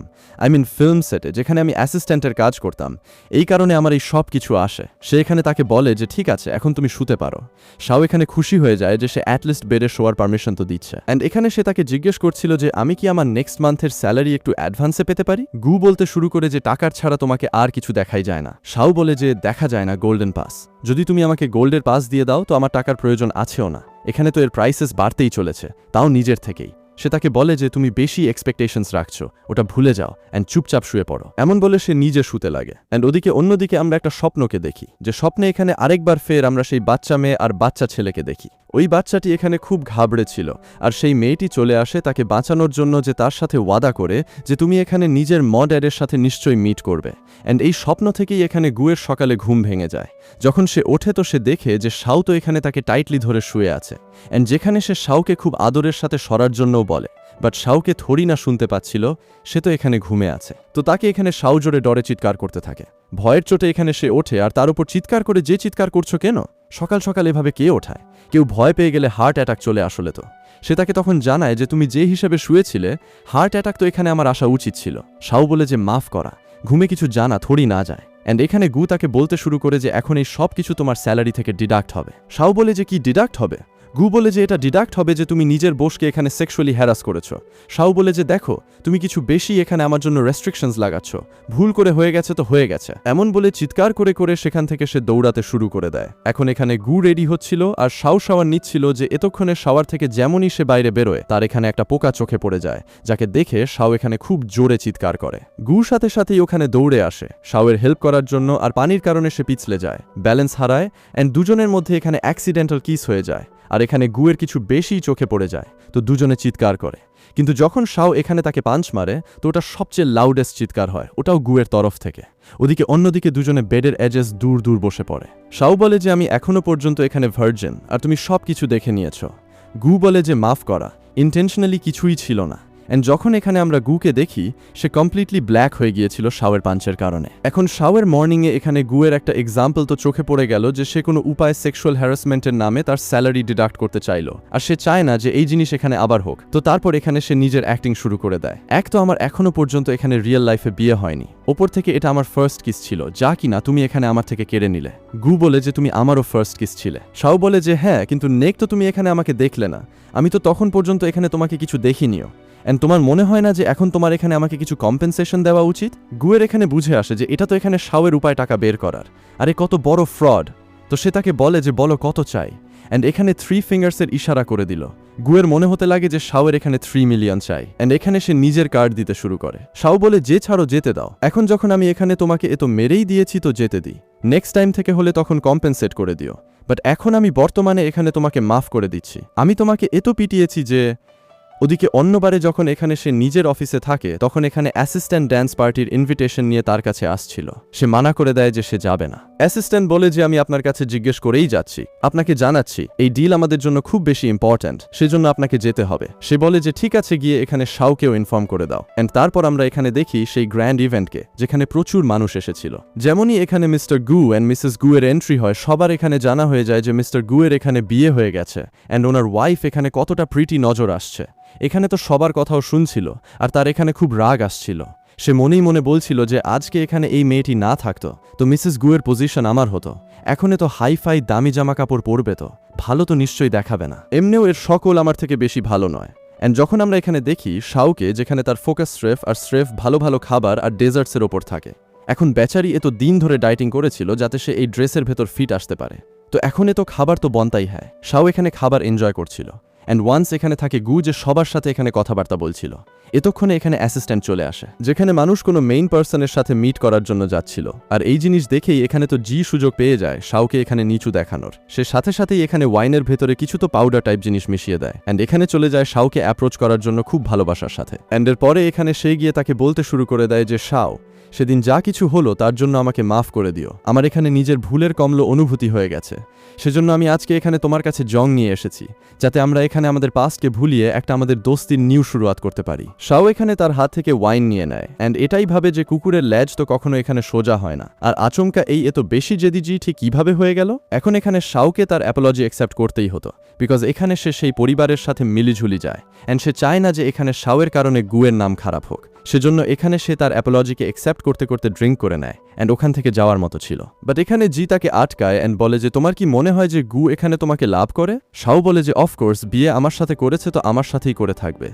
ফিল্ম সেটে, যেখানে আমি অ্যাসিস্ট্যান্টের কাজ করতাম, এই কারণে আমার এই সব কিছু আসে। সে এখানে তাকে বলে যে ঠিক আছে, এখন তুমি শুতে পারো। শাও এখানে খুশি হয়ে যায় যে সে অ্যাটলিস্ট বেডে শোয়ার পারমিশন তো দিচ্ছে। অ্যান্ড এখানে সে তাকে জিজ্ঞেস করছিল যে আমি কি আমার নেক্সট মান্থের স্যালারি একটু অ্যাডভান্সে পেতে পারি? গু বলতে শুরু করে যে টাকার ছাড়া তোমাকে আর কিছু দেখাই যায় না। শাও বলে যে দেখা যায় না গোল্ডেন পাস, যদি তুমি আমাকে গোল্ডের পাস দিয়ে দাও তো আমার টাকার প্রয়োজন আছেও না, এখানে তো এর প্রাইসেস বাড়তেই চলেছে, তাও নিজের থেকেই। সে তাকে বলে যে তুমি বেশি এক্সপেকটেশনস রাখছো, ওটা ভুলে যাও অ্যান্ড চুপচাপ শুয়ে পড়ো। এমন বলে সে নিজে শুতে লাগে। অ্যান্ড ওদিকে অন্যদিকে আমরা একটা স্বপ্নকে দেখি, যে স্বপ্নে এখানে আরেকবার ফের আমরা সেই বাচ্চা মেয়ে আর বাচ্চা ছেলেকে দেখি। ওই বাচ্চাটি এখানে খুব ঘাবড়ে ছিল, আর সেই মেয়েটি চলে আসে তাকে বাঁচানোর জন্য, যে তার সাথে ওয়াদা করে যে তুমি এখানে নিজের ড্যাডের সাথে নিশ্চয়ই মিট করবে। অ্যান্ড এই স্বপ্ন থেকেই এখানে গুয়ের সকালে ঘুম ভেঙে যায়। যখন সে ওঠে তো সে দেখে যে শাও তো এখানে তাকে টাইটলি ধরে শুয়ে আছে, অ্যান্ড যেখানে সে শাওকে খুব আদরের সাথে সরার জন্যও বলে, বাট শাওকে থরি না শুনতে পাচ্ছিল, সে তো এখানে ঘুমে আছে। তো তাকে এখানে শাও জোরে ডরে চিৎকার করতে থাকে। ভয়ের চোটে এখানে সে ওঠে, আর তার উপর চিৎকার করে যে চিৎকার করছো কেন, সকাল সকাল এভাবে কে ওঠায়? কেউ ভয় পেয়ে গেলে হার্ট অ্যাটাক চলে আসলে তো। সে তাকে তখন জানায় যে তুমি যে হিসেবে শুয়েছিলে, হার্ট অ্যাটাক তো এখানে আমার আসা উচিত ছিল। শাও বলে যে মাফ করা, ঘুমে কিছু জানা থরি না যায়। অ্যান্ড এখানে গু তাকে বলতে শুরু করে যে এখন এই সব কিছু তোমার স্যালারি থেকে ডিডাক্ট হবে। শাও বলে যে কি ডিডাক্ট হবে? গু বলে যে এটা ডিডাক্ট হবে যে তুমি নিজের বোসকে এখানে সেক্সুয়ালি হ্যারাস করেছো। শাও বলে যে দেখো তুমি কিছু বেশি এখানে আমার জন্য রেস্ট্রিকশনস লাগাচ্ছ, ভুল করে হয়ে গেছে তো হয়ে গেছে, এমন বলে চিৎকার করে করে সেখান থেকে সে দৌড়াতে শুরু করে দেয়। এখন এখানে গু রেডি হচ্ছিল আর শাও শাওয়ার নিচ্ছিল যে এতক্ষণে শাওয়ার থেকে যেমনই সে বাইরে বেরোয় তার এখানে একটা পোকা চোখে পড়ে যায়, যাকে দেখে শাও এখানে খুব জোরে চিৎকার করে। গু সাথে সাথেই ওখানে দৌড়ে আসে শাওয়ের হেল্প করার জন্য, আর পানির কারণে সে পিছলে যায়, ব্যালেন্স হারায় অ্যান্ড দুজনের মধ্যে এখানে অ্যাক্সিডেন্টাল কিস হয়ে যায়। আর এখানে গুয়ের কিছু বেশি চোখে পড়ে যায়, তো দুজনে চিৎকার করে। কিন্তু যখন শাও এখানে তাকে পাঞ্চ মারে তো ওটা সবচেয়ে লাউডেস্ট চিৎকার হয়, ওটাও গুয়ের তরফ থেকে। ওদিকে অন্যদিকে দুজনে বেডের এজেস দূর দূর বসে পড়ে। শাও বলে যে আমি এখনো পর্যন্ত এখানে ভার্জিন আর তুমি সব কিছু দেখে নিয়েছ। গু বলে যে মাফ করা, ইন্টেনশনালি কিছুই ছিল না। অ্যান্ড যখন এখানে আমরা গুকে দেখি সে কমপ্লিটলি ব্ল্যাক হয়ে গিয়েছিল শাওয়ের পাঞ্চের কারণে। এখন শাওয়ের মর্নিংয়ে এখানে গুয়ের একটা এক্সাম্পল তো চোখে পড়ে গেল যে সে কোনো উপায়ে সেক্সুয়াল হ্যারাসমেন্টের নামে তার স্যালারি ডিডাক্ট করতে চাইল, আর সে চায় না যে এই জিনিস এখানে আবার হোক। তো তারপর এখানে সে নিজের অ্যাক্টিং শুরু করে দেয়। এক তো আমার এখনো পর্যন্ত এখানে রিয়েল লাইফে বিয়ে হয়নি, ওপর থেকে এটা আমার ফার্স্ট কিস ছিল, যা কিনা তুমি এখানে আমার থেকে কেড়ে নিলে। গু বলে যে তুমি আমারও ফার্স্ট কিস ছিলে। শাও বলে যে হ্যাঁ, কিন্তু নেক তো তুমি এখানে আমাকে দেখলে না, আমি তো তখন পর্যন্ত এখানে তোমাকে কিছু দেখিনিও। অ্যান্ড তোমার মনে হয় না যে এখন তোমার এখানে আমাকে কিছু কম্পেনসেশন দেওয়া উচিত? গুয়ের এখানে বুঝে আসে যে এটা তো এখানে শাওয়ের উপায় টাকা বের করার, আরে কত বড় ফ্রড। তো সে তাকে বলে যে বলো কত চাই, অ্যান্ড এখানে 3 ফিঙ্গার্সের ইশারা করে দিল। গুয়ের মনে হতে লাগে যে শাওয়ের এখানে 3 মিলিয়ন চাই, অ্যান্ড এখানে সে নিজের কার্ড দিতে শুরু করে। শাও বলে যে ছাড়ো, যেতে দাও, এখন যখন আমি এখানে তোমাকে এত মেরেই দিয়েছি তো যেতে দিই, নেক্সট টাইম থেকে হলে তখন কম্পেনসেট করে দিও, বাট এখন আমি বর্তমানে এখানে তোমাকে মাফ করে দিচ্ছি, আমি তোমাকে এত পিটিয়েছি যে। ওদিকে অন্যবারে যখন এখানে সে নিজের অফিসে থাকে তখন এখানে অ্যাসিস্ট্যান্ট ড্যান্স পার্টির ইনভিটেশন নিয়ে তার কাছে আসছিল। সে মানা করে দেয় যে সে যাবে না। অ্যাসিস্ট্যান্ট বলে যে আমি আপনার কাছে জিজ্ঞেস করেই যাচ্ছি, আপনাকে জানাচ্ছি এই ডিল আমাদের জন্য খুব বেশি ইম্পর্ট্যান্ট, সেজন্য আপনাকে যেতে হবে। সে বলে যে ঠিক আছে, গিয়ে এখানে শাওকেও ইনফর্ম করে দাও। অ্যান্ড তারপর আমরা এখানে দেখি সেই গ্র্যান্ড ইভেন্টকে, যেখানে প্রচুর মানুষ এসেছিল। যেমনই এখানে মিস্টার গু অ্যান্ড মিসেস গু এর এন্ট্রি হয়, সবার এখানে জানা হয়ে যায় যে মিস্টার গু এর এখানে বিয়ে হয়ে গেছে, অ্যান্ড ওনার ওয়াইফ এখানে কতটা প্রিটি নজর আসছে। এখানে তো সবার কথাও শুনছিল, আর তার এখানে খুব রাগ আসছিল। সে মনেই মনে বলছিল যে আজকে এখানে এই মেয়েটি না থাকতো তো মিসেস গুয়ের পজিশন আমার হতো। এখন তো হাইফাই দামি জামা কাপড় পরবে, তো ভালো তো নিশ্চয়ই দেখাবে না, এমনিও এর সকল আমার থেকে বেশি ভালো নয়। অ্যান্ড যখন আমরা এখানে দেখি শাওকে, যেখানে তার ফোকাস স্রেফ আর স্রেফ ভালো ভালো খাবার আর ডেজার্টসের ওপর থাকে। এখন বেচারি এত দিন ধরে ডায়েটিং করেছিল যাতে সে এই ড্রেসের ভেতর ফিট আসতে পারে, তো এখন এত খাবার তো বনতাই হ্যায়। শাও এখানে খাবার এনজয় করছিল। অ্যান্ড ওয়ান্স এখানে থাকে গু, যে সবার সাথে এখানে কথাবার্তা বলছিল। এতক্ষণে এখানে অ্যাসিস্ট্যান্ট চলে আসে, যেখানে মানুষ কোনো মেইন পার্সনের সাথে মিট করার জন্য যাচ্ছিল। আর এই জিনিস দেখেই এখানে তো জি সুযোগ পেয়ে যায় শাওকে এখানে নিচু দেখানোর। সে সাথে সাথেই এখানে ওয়াইনের ভেতরে কিছু তো পাউডার টাইপ জিনিস মিশিয়ে দেয়, অ্যান্ড এখানে চলে যায় শাওকে অ্যাপ্রোচ করার জন্য খুব ভালোবাসার সাথে। অ্যান্ড এর পরে এখানে সে গিয়ে তাকে বলতে শুরু করে দেয় যে শাও, সেদিন যা কিছু হলো তার জন্য আমাকে মাফ করে দিও, আমার এখানে নিজের ভুলের কমল অনুভূতি হয়ে গেছে, সেজন্য আমি আজকে এখানে তোমার কাছে জং নিয়ে এসেছি, যাতে আমরা এখানে আমাদের পাস্টকে ভুলিয়ে একটা আমাদের দোস্তির নিউ শুরুয়াত করতে পারি। শাও এখানে তার হাত থেকে ওয়াইন নিয়ে নেয়, অ্যান্ড এটাই ভাবে যে কুকুরের ল্যাজ তো কখনো এখানে সোজা হয় না, আর আচমকা এই এত বেশি জেদিজি ঠিক কিভাবে হয়ে গেল। এখন এখানে শাওকে তার অ্যাপোলজি অ্যাকসেপ্ট করতেই হতো, বিকজ এখানে সে সেই পরিবারের সাথে মিলিঝুলি যায়, অ্যান্ড সে চায় না যে এখানে শাওয়ের কারণে গুয়ের নাম খারাপ হোক। সেজন্য এখানে সে তার অ্যাপোলজিকে অ্যাকসেপ্ট করতে করতে ড্রিঙ্ক করে নেয়, অ্যান্ড ওখান থেকে যাওয়ার মতো ছিল। বাট এখানে জি তাকে আটকায় অ্যান্ড বলে যে তোমার কি মনে হয় যে গু এখানে তোমাকে লাভ করে? শাও বলে যে অফকোর্স, বিয়ে আমার সাথে করেছে তো আমার সাথেই করে থাকবে।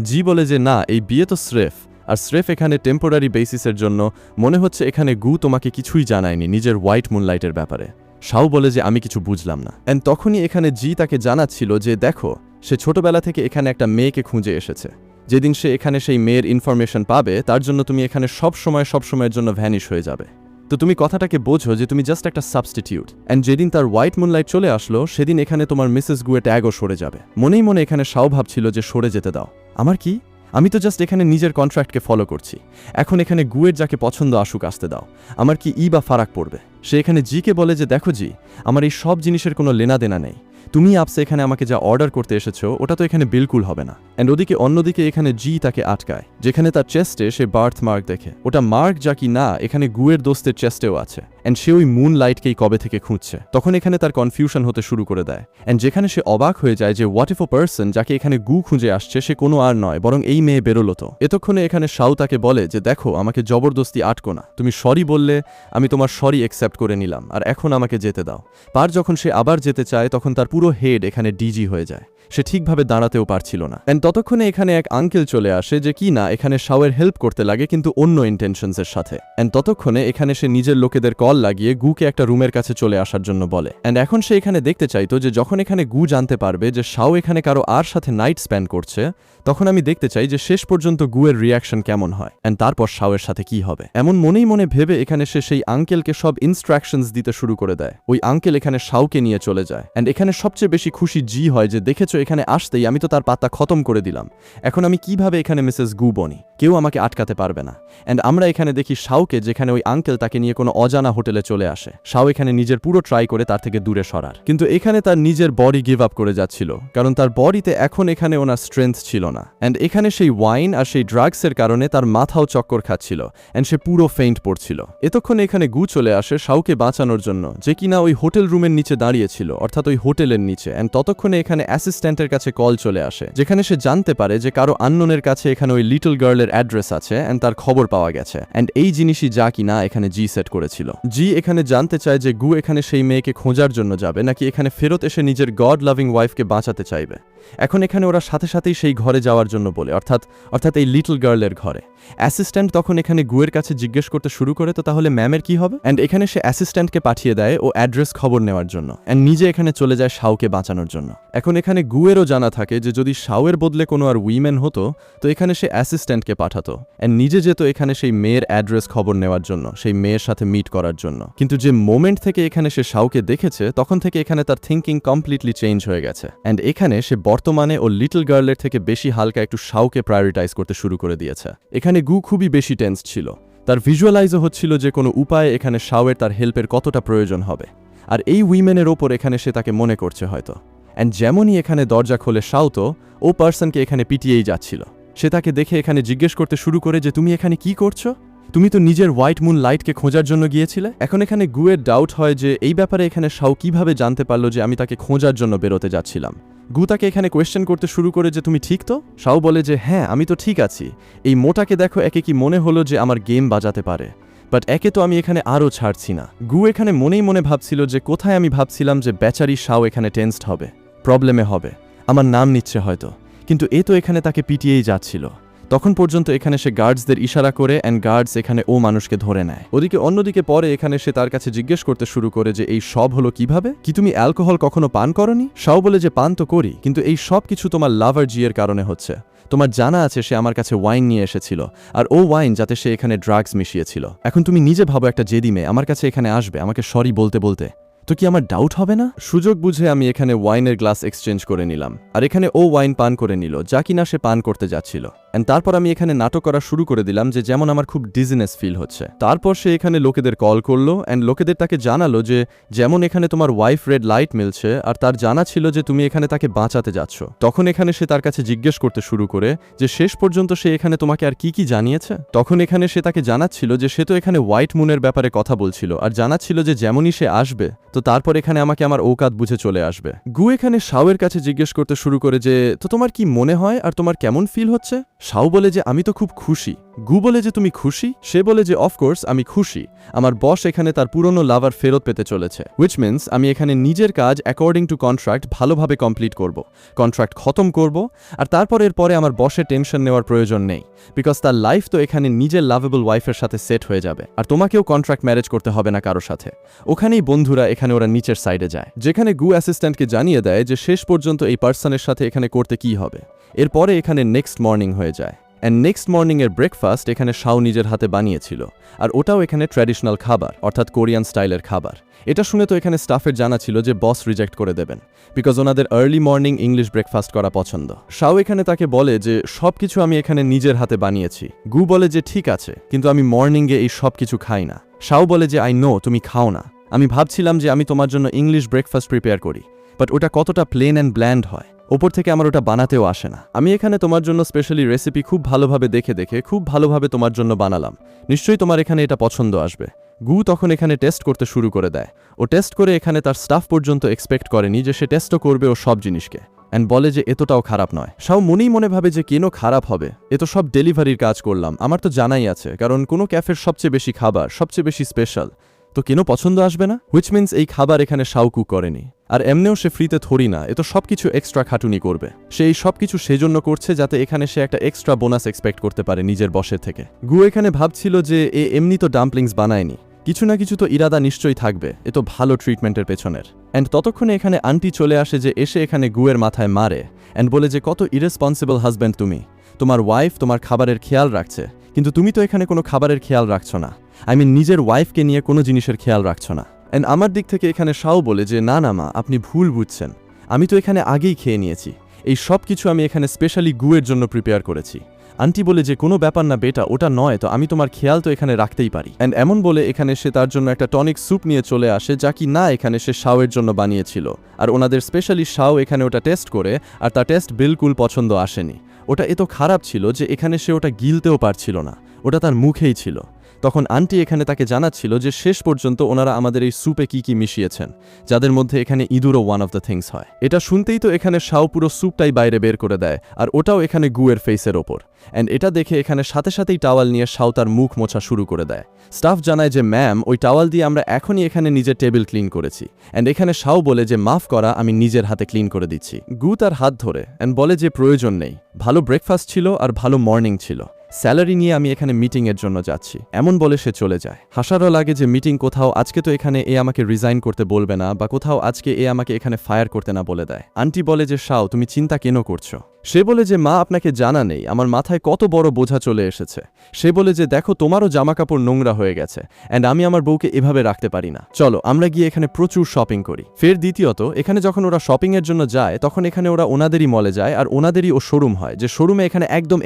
জি বলে যে না, এই বিয়ে তো স্রেফ, আর স্রেফ এখানে টেম্পোরারি বেসিসের জন্য। মনে হচ্ছে এখানে গু তোমাকে কিছুই জানায়নি নিজের হোয়াইট মুনলাইটের ব্যাপারে। শাও বলে যে আমি কিছু বুঝলাম না, অ্যান্ড তখনই এখানে জি তাকে জানাচ্ছিল যে দেখো, সে ছোটবেলা থেকে এখানে একটা মেয়েকে খুঁজে এসেছে, যেদিন সে এখানে সেই মেয়ের ইনফরমেশন পাবে তার জন্য তুমি এখানে সবসময়ের জন্য ভ্যানিশ হয়ে যাবে। তো তুমি কথাটাকে বোঝো যে তুমি জাস্ট একটা সাবস্টিটিউট, অ্যান্ড যেদিন তার হোয়াইট মুনলাইট চলে আসলো সেদিন এখানে তোমার মিসেস গুয়ে ট্যাগও সরে যাবে। মনেই মনে এখানে শাও ভাবছিল যে সরে যেতে দাও, আমার কি, আমি তো জাস্ট এখানে নিজের কন্ট্রাক্টকে ফলো করছি, এখন এখানে গুয়ের যাকে পছন্দ আসুক আসতে দাও, আমার কি বা ফারাক পড়বে। সে এখানে জিকে বলে যে দেখো জি, আমার এই সব জিনিসের কোনো লেনা দেনা নেই, তুমি আপসে এখানে আমাকে যা অর্ডার করতে এসেছো ওটা তো এখানে বিলকুল হবে না, অ্যান্ড ওদিকে অন্যদিকে এখানে জি তাকে আটকায়, যেখানে তার চেস্টে সে বার্থ মার্ক দেখে। ওটা মার্ক যা কি না এখানে গুয়ের দোস্তের চেস্টেও আছে, অ্যান্ড সে ওই মুন লাইটকেই কবে থেকে খুঁজছে। তখন এখানে তার কনফিউশন হতে শুরু করে দেয়, অ্যান্ড যেখানে সে অবাক হয়ে যায় যে হোয়াট ইফ আ পার্সন যাকে এখানে গু খুঁজে আসছে সে কোনো আর নয় বরং এই মেয়ে বেরোলো। তো এতক্ষণে এখানে শাও তাকে বলে যে দেখো, আমাকে জবরদস্তি আটকো না, তুমি সরি বললে আমি তোমার সরি অ্যাকসেপ্ট করে নিলাম, আর এখন আমাকে যেতে দাও। পার যখন সে আবার যেতে চায় তখন তার পুরো হেড এখানে ডিজি হয়ে যায়, সে ঠিকভাবে দাঁড়াতেও পারছিল না। অ্যান্ড ততক্ষণে এখানে এক আঙ্কেল চলে আসে যে কি না এখানে শাওয়ের হেল্প করতে লাগে কিন্তু অন্য ইন্টেনশনসের সাথে। অ্যান্ড ততক্ষণে এখানে সে নিজের লোকেদের কল লাগিয়ে গুকে একটা রুমের কাছে চলে আসার জন্য বলে। অ্যান্ড এখন সে এখানে দেখতে চাইতো যে যখন এখানে গু জানতে পারবে যে শাও এখানে কারো আর সাথে নাইট স্পেন্ড করছে, তখন আমি দেখতে চাই যে শেষ পর্যন্ত গুয়ের রিয়াকশন কেমন হয়, অ্যান্ড তারপর শাওয়ের সাথে কি হবে। এমন মনেই মনে ভেবে এখানে সে সেই আঙ্কেলকে সব ইনস্ট্রাকশনস দিতে শুরু করে দেয়। ওই আঙ্কেল এখানে শাওকে নিয়ে চলে যায়, অ্যান্ড এখানে সবচেয়ে বেশি খুশি জি হয় যে দেখেছো এখানে আসতেই আমি তো তার পাত্তা খতম করে দিলাম, এখন আমি কিভাবে এখানে মিসেস গু বনি, কেউ আমাকে আটকাতে পারবে না। অ্যান্ড আমরা এখানে দেখি শাওকে, যেখানে ওই আঙ্কেল তাকে নিয়ে কোনো অজানা হোটেলে চলে আসে। শাও এখানে নিজের পুরো ট্রাই করে তার থেকে দূরে সরার, কিন্তু এখানে তার নিজের বডি গিভ আপ করে যাচ্ছিল, কারণ তার বডিতে এখন এখানে ওনার স্ট্রেংথ ছিল না। অ্যান্ড এখানে সেই ওয়াইন আর সেই ড্রাগসের কারণে তার মাথাও চক্কর খাচ্ছিল, অ্যান্ড সে পুরো ফেইন্ট পড়ছিল। এতক্ষণে এখানে গু চলে আসে শাওকে বাঁচানোর জন্য, যে কিনা ওই হোটেল রুমের নিচে দাঁড়িয়েছিল, অর্থাৎ ওই হোটেলের নিচে। অ্যান্ড ততক্ষণে এখানে অ্যাসিস্ট্যান্টের কাছে কল চলে আসে, যেখানে সে জানতে পারে যে কারো আননোনের কাছে এখানে ওই লিটল গার্লের অ্যাড্রেস আছে, অ্যান্ড তার খবর পাওয়া গেছে। অ্যান্ড এই জিনিসই যা কিনা এখানে জি সেট করেছিল। জি এখানে জানতে চায় যে গু এখানে সেই মেয়েকে খোঁজার জন্য যাবে নাকি এখানে ফেরত এসে নিজের গড লাভিং ওয়াইফকে বাঁচাতে চাইবে। এখন এখানে ওরা সাথে সাথেই সেই ঘরে যাওয়ার জন্য বলে, অর্থাৎ এই লিটল গার্লের ঘরে। অ্যাসিস্ট্যান্ট তখন এখানে গুয়ের কাছে জিজ্ঞেস করতে শুরু করে তো তাহলে ম্যামের কি হবে। অ্যান্ড এখানে সে অ্যাসিস্ট্যান্টকে পাঠিয়ে দেয় ও অ্যাড্রেস খবর নেওয়ার জন্য, অ্যান্ড নিজে এখানে চলে যায় শাওকে বাঁচানোর জন্য। এখন এখানে গুয়েরও জানা থাকে যে যদি শাওয়ের বদলে কোনো আর উইমেন হতো তো এখানে সে অ্যাসিস্ট্যান্টকে পাঠাতো, অ্যান্ড নিজে যেত এখানে সেই মেয়ের অ্যাড্রেস খবর নেওয়ার জন্য, সেই মেয়ের সাথে মিট করার জন্য। কিন্তু যে মোমেন্ট থেকে এখানে সে শাওকে দেখেছে তখন থেকে এখানে তার থিঙ্কিং কমপ্লিটলি চেঞ্জ হয়ে গেছে, অ্যান্ড এখানে সে বর্তমানে ও লিটল গার্লের থেকে বেশি হালকা একটু শাওকে প্রায়োরিটাইজ করতে শুরু করে দিয়েছে। এখানে গু খুবই বেশি টেন্স ছিল, তার ভিজুয়ালাইজও হচ্ছিল যে কোনো উপায়ে এখানে শাওয়ের তার হেল্পের কতটা প্রয়োজন হবে, আর এই উইমেনের ওপর এখানে সে তাকে মনে করছে হয়তো। অ্যান্ড যেমনই এখানে দরজা খোলে শাও তো ও পার্সনকে এখানে পিটিয়েই যাচ্ছিল। সে তাকে দেখে এখানে জিজ্ঞেস করতে শুরু করে যে তুমি এখানে কি করছো, তুমি তো নিজের হোয়াইট মুন লাইটকে খোঁজার জন্য গিয়েছিলে। এখন এখানে গুয়ের ডাউট হয় যে এই ব্যাপারে এখানে শাও কিভাবে জানতে পারলো যে আমি তাকে খোঁজার জন্য বেরোতে যাচ্ছিলাম। গু তাকে এখানে কোয়েশ্চেন করতে শুরু করে যে তুমি ঠিক তো। শাও বলে যে হ্যাঁ আমি তো ঠিক আছি, এই মোটাকে দেখো, একে কি মনে হলো যে আমার গেম বাজাতে পারে, বাট একে তো আমি এখানে আরও ছাড়ছি না। গু এখানে মনেই মনে ভাবছিল যে কোথায় আমি ভাবছিলাম যে বেচারি শাও এখানে টেন্সড হবে, প্রবলেমে হবে, আমার নাম নিচ্ছে হয়তো, কিন্তু এ তো এখানে তাকে পিটিয়েই যাচ্ছিল। তখন পর্যন্ত এখানে সে গার্ডসদের ইশারা করে, অ্যান্ড গার্ডস এখানে ও মানুষকে ধরে নেয়। ওদিকে অন্যদিকে পরে এখানে সে তার কাছে জিজ্ঞেস করতে শুরু করে যে এই সব হলো কিভাবে, কি তুমি অ্যালকোহল কখনো পান করনি। শাও বলে যে পান তো করি, কিন্তু এই সব কিছু তোমার লাভার জিয়ের কারণে হচ্ছে। তোমার জানা আছে সে আমার কাছে ওয়াইন নিয়ে এসেছিল, আর ও ওয়াইন যাতে সে এখানে ড্রাগস মিশিয়েছিল। এখন তুমি নিজে ভাবো একটা জেদি মেয়ে আমার কাছে এখানে আসবে আমাকে সরি বলতে বলতে, তো কি আমার ডাউট হবে না। সুযোগ বুঝে আমি এখানে ওয়াইনের গ্লাস এক্সচেঞ্জ করে নিলাম, আর এখানে ও ওয়াইন পান করে নিল যা কিনা সে পান করতে যাচ্ছিল। অ্যান্ড তারপর আমি এখানে নাটক করা শুরু করে দিলাম যে যেমন আমার খুব ডিজিনেস ফিল হচ্ছে। তারপর সে এখানে লোকেদের কল করলো, অ্যান্ড লোকেদের তাকে জানালো যে যেমন এখানে তোমার ওয়াইফ রেড লাইট মিলছে, আর তার জানা ছিল যে তুমি এখানে তাকে বাঁচাতে যাচ্ছ। তখন এখানে সে তার কাছে জিজ্ঞেস করতে শুরু করে যে শেষ পর্যন্ত সে এখানে তোমাকে আর কি কি জানিয়েছে। তখন এখানে সে তাকে জানাচ্ছিল যে সে তো এখানে হোয়াইট মুনের ব্যাপারে কথা বলছিল, আর জানাচ্ছিল যে যেমনই সে আসবে তো তারপর এখানে আমাকে আমার ঔকাত বুঝে চলে আসবে। গু এখানে শাওয়ের কাছে জিজ্ঞেস করতে শুরু করে যে তো তোমার কি মনে হয় আর তোমার কেমন ফিল হচ্ছে। শাও বলে যে আমি তো খুব খুশি। গু বলে যে তুমি খুশি। সে বলে যে অফকোর্স আমি খুশি, আমার বস এখানে তার পুরনো লাভার ফেরত পেতে চলেছে, হুইচ মিন্স আমি এখানে নিজের কাজ অ্যাকর্ডিং টু কন্ট্রাক্ট ভালোভাবে কমপ্লিট করব, কন্ট্রাক্ট খতম করব, আর তারপর এর পরে আমার বসের টেনশন নেওয়ার প্রয়োজন নেই, বিকজ তার লাইফ তো এখানে নিজের লাভেবল ওয়াইফের সাথে সেট হয়ে যাবে, আর তোমাকেও কন্ট্রাক্ট ম্যারেজ করতে হবে না কারোর সাথে। ওখানেই বন্ধুরা এখানে ওরা নিচের সাইডে যায়, যেখানে গু অ্যাসিস্ট্যান্টকে জানিয়ে দেয় যে শেষ পর্যন্ত এই পার্সনের সাথে এখানে করতে কি হবে। এরপরে এখানে নেক্সট মর্নিং হয়ে যায়, অ্যান্ড নেক্সট মর্নিংয়ের ব্রেকফাস্ট এখানে শাও নিজের হাতে বানিয়েছিল, আর ওটাও এখানে ট্র্যাডিশনাল খাবার, অর্থাৎ কোরিয়ান স্টাইলের খাবার। এটা শুনে তো এখানে স্টাফের জানা ছিল যে বস রিজেক্ট করে দেবেন, বিকজ ওনাদের আর্লি মর্নিং ইংলিশ ব্রেকফাস্ট করা পছন্দ। শাও এখানে তাকে বলে যে সব কিছু আমি এখানে নিজের হাতে বানিয়েছি। গু বলে যে ঠিক আছে, কিন্তু আমি মর্নিংয়ে এই সব কিছু খাই না। শাও বলে যে আই নো তুমি খাও না, আমি ভাবছিলাম যে আমি তোমার জন্য ইংলিশ ব্রেকফাস্ট প্রিপেয়ার করি, বাট ওটা কতটা প্লেন অ্যান্ড ব্ল্যান্ড হয়। ওপর থেকে আমার ওটা বানাতেও আসে না। আমি এখানে তোমার জন্য স্পেশালি রেসিপি খুব ভালোভাবে দেখে খুব ভালোভাবে তোমার জন্য বানালাম, নিশ্চয়ই তোমার এখানে এটা পছন্দ আসবে। গু তখন এখানে টেস্ট করতে শুরু করে দেয়। ও টেস্ট করে এখানে তার স্টাফ পর্যন্ত এক্সপেক্ট করেনি যে সে টেস্টও করবে ও সব জিনিসকে, অ্যান্ড বলে যে এতটাও খারাপ নয়। শাও মনেই মনে ভাবে যে কেন খারাপ হবে, এ তো সব ডেলিভারির কাজ করলাম, আমার তো জানাই আছে, কারণ কোনো ক্যাফের সবচেয়ে বেশি খাবার সবচেয়ে বেশি স্পেশাল, তো কেন পছন্দ আসবে না? হুইচ মিন্স এই খাবার এখানে শাও কুক করেনি, আর এমনিও সে ফ্রিতে থরি না, এ তো সবকিছু এক্সট্রা খাটুনি করবে। সে এই সবকিছু সেজন্য করছে যাতে এখানে সে একটা এক্সট্রা বোনাস এক্সপেক্ট করতে পারে নিজের বসের থেকে। গু এখানে ভাবছিল যে এ এমনি তো ডাম্পলিংস বানায়নি, কিছু না কিছু তো ইরাদা নিশ্চয়ই থাকবে, এ তো ভালো ট্রিটমেন্টের পেছনের। অ্যান্ড ততক্ষণে এখানে আন্টি চলে আসে, যে এসে এখানে গুয়ের মাথায় মারে অ্যান্ড বলে যে কত ইরেসপন্সিবল হাজব্যান্ড তুমি, তোমার ওয়াইফ তোমার খাবারের খেয়াল রাখছে, কিন্তু তুমি তো এখানে কোনো খাবারের খেয়াল রাখছো না, আই মিন নিজের ওয়াইফকে নিয়ে কোনো জিনিসের খেয়াল রাখছো না। অ্যান্ড আমার দিক থেকে এখানে শাও বলে যে না না মা, আপনি ভুল বুঝছেন, আমি তো এখানে আগেই খেয়ে নিয়েছি, এই সব কিছু আমি এখানে স্পেশালি গুয়ের জন্য প্রিপেয়ার করেছি। আন্টি বলে যে কোনো ব্যাপার না বেটা, ওটা নয় তো, আমি তোমার খেয়াল তো এখানে রাখতেই পারি। অ্যান্ড এমন বলে এখানে সে তার জন্য একটা টনিক স্যুপ নিয়ে চলে আসে, যা কি না এখানে সে শাওয়ের জন্য বানিয়েছিল, আর ওনাদের স্পেশালি শাও এখানে ওটা টেস্ট করে, আর তার টেস্ট বিলকুল পছন্দ আসেনি। ওটা এত খারাপ ছিল যে এখানে সে ওটা গিলতেও পারছিল না, ওটা তার মুখেই ছিল। তখন আন্টি এখানে তাকে জানাচ্ছিল যে শেষ পর্যন্ত ওনারা আমাদের এই স্যুপে কি মিশিয়েছেন, যাদের মধ্যে এখানে ইঁদুরও ওয়ান অফ দ্য থিংস হয়। এটা শুনতেই তো এখানে শাও পুরো স্যুপটাই বাইরে বের করে দেয়, আর ওটাও এখানে গুয়ের ফেসের ওপর। অ্যান্ড এটা দেখে এখানে সাথে সাথেই টাওয়াল নিয়ে শাও তার মুখ মোছা শুরু করে দেয়। স্টাফ জানায় যে ম্যাম, ওই টাওয়াল দিয়ে আমরা এখনই এখানে নিজের টেবিল ক্লিন করেছি। অ্যান্ড এখানে শাও বলে যে মাফ করা, আমি নিজের হাতে ক্লিন করে দিচ্ছি। গু তার হাত ধরে অ্যান্ড বলে যে প্রয়োজন নেই, ভালো ব্রেকফাস্ট ছিল আর ভালো মর্নিং ছিল, স্যালারি নিয়ে আমি এখানে মিটিংয়ের জন্য যাচ্ছি, এমন বলে সে চলে যায়। হাসারও লাগে যে মিটিং কোথাও আজকে তো এখানে এ আমাকে রিজাইন করতে বলবে না, বা কোথাও আজকে এ আমাকে এখানে ফায়ার করতে না বলে দেয়। আন্টি বলে যে শাও, তুমি চিন্তা কেন করছো? সে বলে যে মা, আপনাকে জানা নেই আমার মাথায় কত বড় বোঝা চলে এসেছে। সে বলে যে দেখো, তোমারও জামাকাপড় নোংরা হয়ে গেছে, অ্যান্ড আমি আমার বউকে এভাবে রাখতে পারি না, চলো আমরা গিয়ে এখানে প্রচুর শপিং করি। ফের দ্বিতীয়ত এখানে যখন ওরা শপিংয়ের জন্য যায়, তখন এখানে ওরা ওনাদেরই মলে যায়, আর ওনাদেরই ও শোরুম হয়, যে শোরুমে এখানে একদম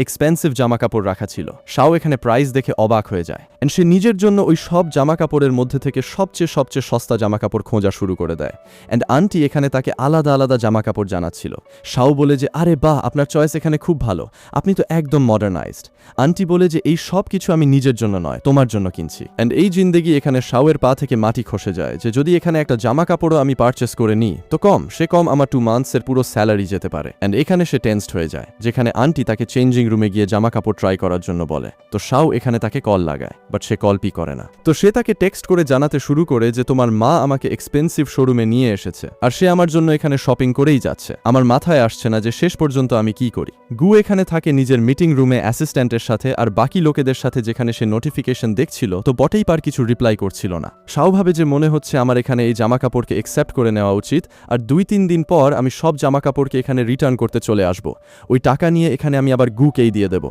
এক্সপেন্সিভ জামাকাপড় রাখা ছিল। শাও এখানে প্রাইস দেখে অবাক হয়ে যায়, অ্যান্ড সে নিজের জন্য ওই সব জামাকাপড়ের মধ্যে থেকে সবচেয়ে সস্তা জামাকাপড় খোঁজা শুরু করে দেয়। অ্যান্ড আন্টি এখানে তাকে আলাদা আলাদা জামাকাপড় জানাচ্ছিল। শাও বলে যে আরে বাহ, আপনার চয়েস এখানে খুব ভালো, আপনি তো একদম মডার্নাইজড। আন্টি বলে যে এই সব কিছু আমি নিজের জন্য নয়, তোমার জন্য কিনছি। অ্যান্ড এই জিন্দেগি এখানে শাওয়ের পা থেকে মাটি খসে যায়, যে যদি এখানে একটা জামা কাপড়ও আমি পারচেস করে নিই, তো কম আমার 2 মান্থসের পুরো স্যালারি যেতে পারে। অ্যান্ড এখানে সে টেন্সড হয়ে যায়, যেখানে আন্টি তাকে চেঞ্জিং রুমে গিয়ে জামা কাপড় ট্রাই করার জন্য বলে। তো শাও এখানে তাকে কল লাগায়, বাট সে কল করে না। তো সে তাকে টেক্সট করে জানাতে শুরু করে যে তোমার মা আমাকে এক্সপেন্সিভ শোরুমে নিয়ে এসেছে, আর সে আমার জন্য এখানে শপিং করেই যাচ্ছে, আমার মাথায় আসছে না যে শেষ পর্যন্ত আমি কি করি। গু এখানে থাকে নিজের মিটিং রুমে অ্যাসিস্ট্যান্টের সাথে আর বাকি লোকেদের সাথে, যেখানে সে নোটিফিকেশন দেখছিল, তো বটেই পার কিছু রিপ্লাই করছিল না। শাও ভাবে যে মনে হচ্ছে আমার এখানে এই জামা কাপড়কে অ্যাকসেপ্ট করে নেওয়া উচিত, আর 2-3 দিন পর আমি সব জামা কাপড়কে এখানে রিটার্ন করতে চলে আসব, ওই টাকা নিয়ে এখানে আমি আবার গুকেই দিয়ে দেব।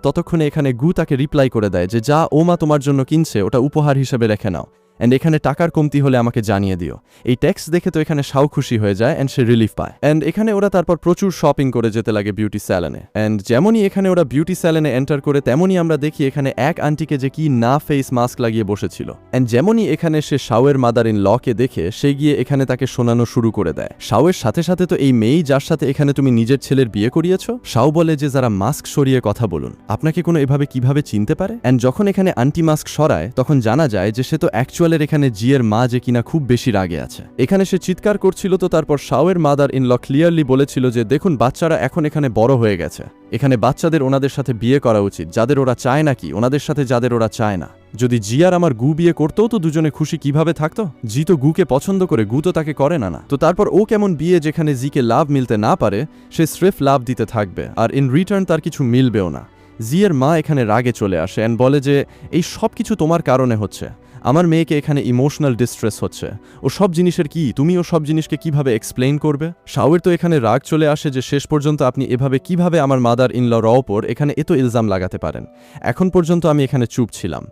ততক্ষণে এখানে গু তাকে রিপ্লাই করে দেয় যে যা ও মা তোমার জন্য কিনছে ওটা উপহার হিসেবে রেখে নাও, অ্যান্ড এখানে টাকার কমতি হলে আমাকে জানিয়ে দিও। এই টেক্সট দেখে তো এখানে শাও খুশি হয়ে যায়, অ্যান্ড সে রিলিফ পায়। অ্যান্ড এখানে ওরা তারপর প্রচুর শপিং করে যেতে লাগে বিউটি স্যালনে। অ্যান্ড যেমনই এখানে ওরা বিউটি স্যালনে এন্টার করে, তেমনই আমরা দেখি এখানে এক আন্টিকে যে কি না ফেস মাস্ক লাগিয়ে বসেছিল। অ্যান্ড যেমনই এখানে সে শাওয়ের মাদার ইন লকে দেখে, সে গিয়ে এখানে তাকে শোনানো শুরু করে দেয়। শাওয়ের সাথে সাথে তো এই মেয়েই যার সাথে এখানে তুমি নিজের ছেলের বিয়ে করিয়েছ। শাও বলে যে যারা মাস্ক সরিয়ে কথা বলুন, আপনাকে কোনো এভাবে কিভাবে চিনতে পারে? অ্যান্ড যখন এখানে আন্টি মাস্ক সরায়, তখন জানা যায় যে সে তো অ্যাকচুয়ালের এখানে জিয়ের মা, যে কিনা খুব বেশি রাগে আছে। এখানে সে চিৎকার করছিল, তো তারপর শাওয়ের মাদার ইন ল ক্লিয়ারলি বলেছিল যে দেখুন, বাচ্চারা এখন এখানে বড় হয়ে গেছে, এখানে বাচ্চাদের ওনাদের সাথে বিয়ে করা উচিত, যাদের ওরা চায় নাকি ওনাদের সাথে যাদের ওরা চায় না। যদি জি আর আমার গু বিয়ে করতেও তো দুজনে খুশি কিভাবে থাকতো? জি তো গুকে পছন্দ করে, গু তো তাকে করে না। তো তারপর ও কেমন বিয়ে যেখানে জিকে লাভ মিলতে না পারে, সে স্রেফ লাভ দিতে থাকবে, আর ইন রিটার্ন তার কিছু মিলবেও না। জিয়ের মা এখানে রাগে চলে আসে অ্যান্ড বলে যে এই সব কিছু তোমার কারণে হচ্ছে, আমার মেয়েকে এখানে ইমোশনাল ডিস্ট্রেস হচ্ছে, ও সব জিনিসের কি তুমি ও সব জিনিসকে কিভাবে এক্সপ্লেইন করবে? শাওয়ের তো এখানে রাগ চলে আসে যে শেষ পর্যন্ত আপনি এভাবে কিভাবে আমার মাদার ইন ল ওপর এখানে এত ইলজাম লাগাতে পারেন। এখন পর্যন্ত আমি এখানে চুপ ছিলাম,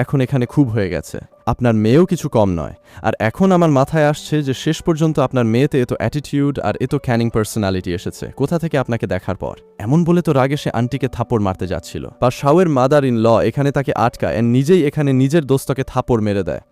এখন এখানে খুব হয়ে গেছে, আপনার মেয়েও কিছু কম নয়, আর এখন আমার মাথায় আসছে যে শেষ পর্যন্ত আপনার মেয়েতে এত অ্যাটিটিউড আর এত ক্যানিং পার্সোনালিটি এসেছে কোথা থেকে আপনাকে দেখার পর। এমন বলে তো রাগে সে আন্টিকে থাপড় মারতে যাচ্ছিল, শাওয়ের মাদার ইন ল এখানে তাকে আটকায় এন্ড নিজেই এখানে নিজের দোস্তকে থাপড় মেরে দেয়।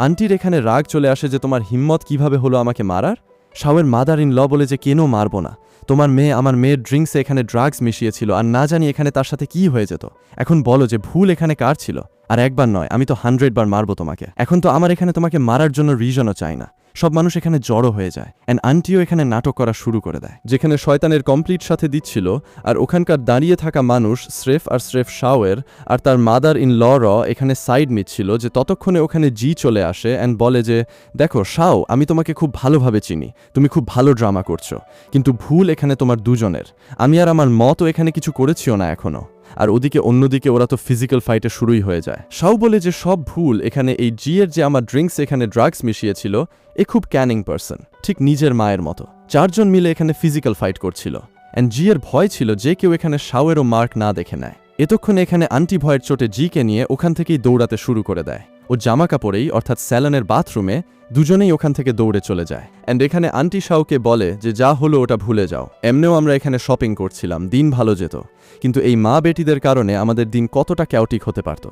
আন্টির এখানে রাগ চলে আসে যে তোমার হিম্মত কিভাবে হলো আমাকে মারার, শাওয়ের মাদার ইন ল বলে যে কেন মারব না, তোমার মেয়ে আমার মেয়ের ড্রিঙ্কসে এখানে ড্রাগস মিশিয়েছিল আর না জানি এখানে তার সাথে কি হয়ে যেত। এখন বলো যে ভুল এখানে কার ছিল? আর একবার নয়, আমি তো 100 বার মারবো তোমাকে। এখন তো আমার এখানে তোমাকে মারার জন্য রিজনও চাই না। সব মানুষ এখানে জড়ো হয়ে যায় অ্যান্ড আন্টিও এখানে নাটক করা শুরু করে দেয়, যেখানে শয়তানের কমপ্লিট সাথে দিচ্ছিল আর ওখানকার দাঁড়িয়ে থাকা মানুষ স্রেফ শাওয়ের আর তার মাদার ইন ল এখানে সাইড নিচ্ছিল যে ততক্ষণে ওখানে জি চলে আসে অ্যান্ড বলে যে দেখো শাও, আমি তোমাকে খুব ভালোভাবে চিনি, তুমি খুব ভালো ড্রামা করছো, কিন্তু ভুল এখানে তোমার দুজনের। আমি আর আমার মতো এখানে কিছু করেছিও না এখনো। আর ওদিকে অন্যদিকে ওরা তো ফিজিক্যাল ফাইটে শুরুই হয়ে যায়। শাও বলে যে সব ভুল এখানে এই জিয়ের যে আমার ড্রিঙ্কস এখানে ড্রাগস মিশিয়েছিল, এ খুব ক্যানিং পারসন, ঠিক নিজের মায়ের মতো। 4 জন মিলে এখানে ফিজিক্যাল ফাইট করছিল অ্যান্ড জিয়ের ভয় ছিল যে কেউ এখানে শাওয়েরও মার্ক না দেখে নেয়। এতক্ষণে এখানে আন্টি ভয়ের চোটে জিকে নিয়ে ওখান থেকেই দৌড়াতে শুরু করে দেয়। ও জামা কাপড়েই অর্থাৎ স্যালনের বাথরুমে দুজনেই ওখান থেকে দৌড়ে চলে যায় অ্যান্ড এখানে আন্টি শাওকে বলে যে যা হলো ওটা ভুলে যাও, এমনিও আমরা এখানে শপিং করছিলাম, দিন ভালো যেত, কিন্তু এই মা বেটিদের কারণে আমাদের দিন কতটা ক্যাওটিক হতে পারত।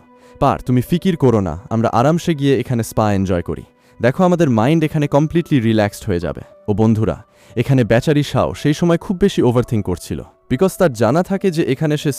তুমি ফিকির করো না, আমরা আরামসে গিয়ে এখানে স্পা এনজয় করি, দেখো আমাদের মাইন্ড এখানে কমপ্লিটলি রিল্যাক্সড হয়ে যাবে। ও বন্ধুরা, এখানে বেচারি শাও সেই সময় খুব বেশি ওভারথিঙ্ক করছিল, বিকজ তার জানা থাকে যে এখানে সে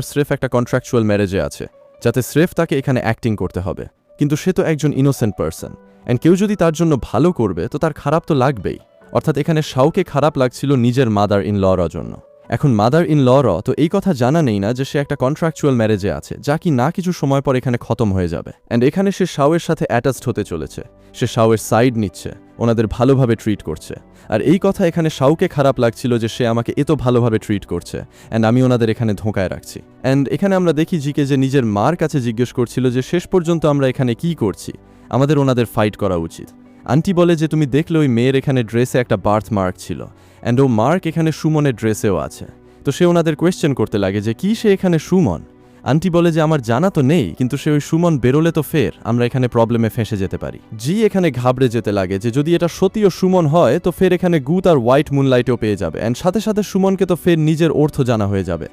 স্রেফ একটা কন্ট্রাকচুয়াল ম্যারেজে আছে, যাতে স্রেফ তাকে এখানে অ্যাক্টিং করতে হবে, কিন্তু সে তো একজন ইনোসেন্ট পারসন অ্যান্ড কেউ যদি তার জন্য ভালো করবে তো তার খারাপ তো লাগবেই। অর্থাৎ এখানে শাওকে খারাপ লাগছিল নিজের মাদার ইন লর জন্য। এখন মাদার ইন লর তো এই কথা জানা নেই না যে সে একটা কন্ট্রাকচুয়াল ম্যারেজে আছে, যা কি না কিছু সময় পর এখানে খতম হয়ে যাবে অ্যান্ড এখানে সে শাওয়ের সাথে অ্যাটাচড হতে চলেছে, সে শাওয়ের সাইড নিচ্ছে, ওনাদের ভালোভাবে ট্রিট করছে। আর এই কথা এখানে শাওকে খারাপ লাগছিল যে সে আমাকে এত ভালোভাবে ট্রিট করছে অ্যান্ড আমি ওনাদের এখানে ধোঁকায় রাখছি। অ্যান্ড এখানে আমরা দেখি জিকে যে নিজের মার কাছে জিজ্ঞেস করছিল যে শেষ পর্যন্ত আমরা এখানে কি করছি, আমাদের ওনাদের ফাইট করা উচিত। আন্টি বলে যে তুমি দেখলে ওই মেয়ের এখানে ড্রেসে একটা বার্থ মার্ক ছিল অ্যান্ড ও মার্ক এখানে সুমনের ড্রেসেও আছে। তো সে ওনাদের কোয়েশ্চেন করতে লাগে যে কি সে এখানে সুমন? আন্টি বলে যে আমার জানা তো নেই, কিন্তু সে ওই সুমন বেরোলে তো ফের আমরা এখানে প্রবলেমে ফেঁসে যেতে পারি। জি এখানে ঘাবড়ে যেতে লাগে যে যদি এটা সত্যিও সুমন হয় তো ফের এখানে গুত আর হোয়াইট মুনলাইটও পেয়ে যাবে অ্যান্ড সাথে সাথে সুমনকে তো ফের নিজের অর্থ জানা হয়ে যাবে,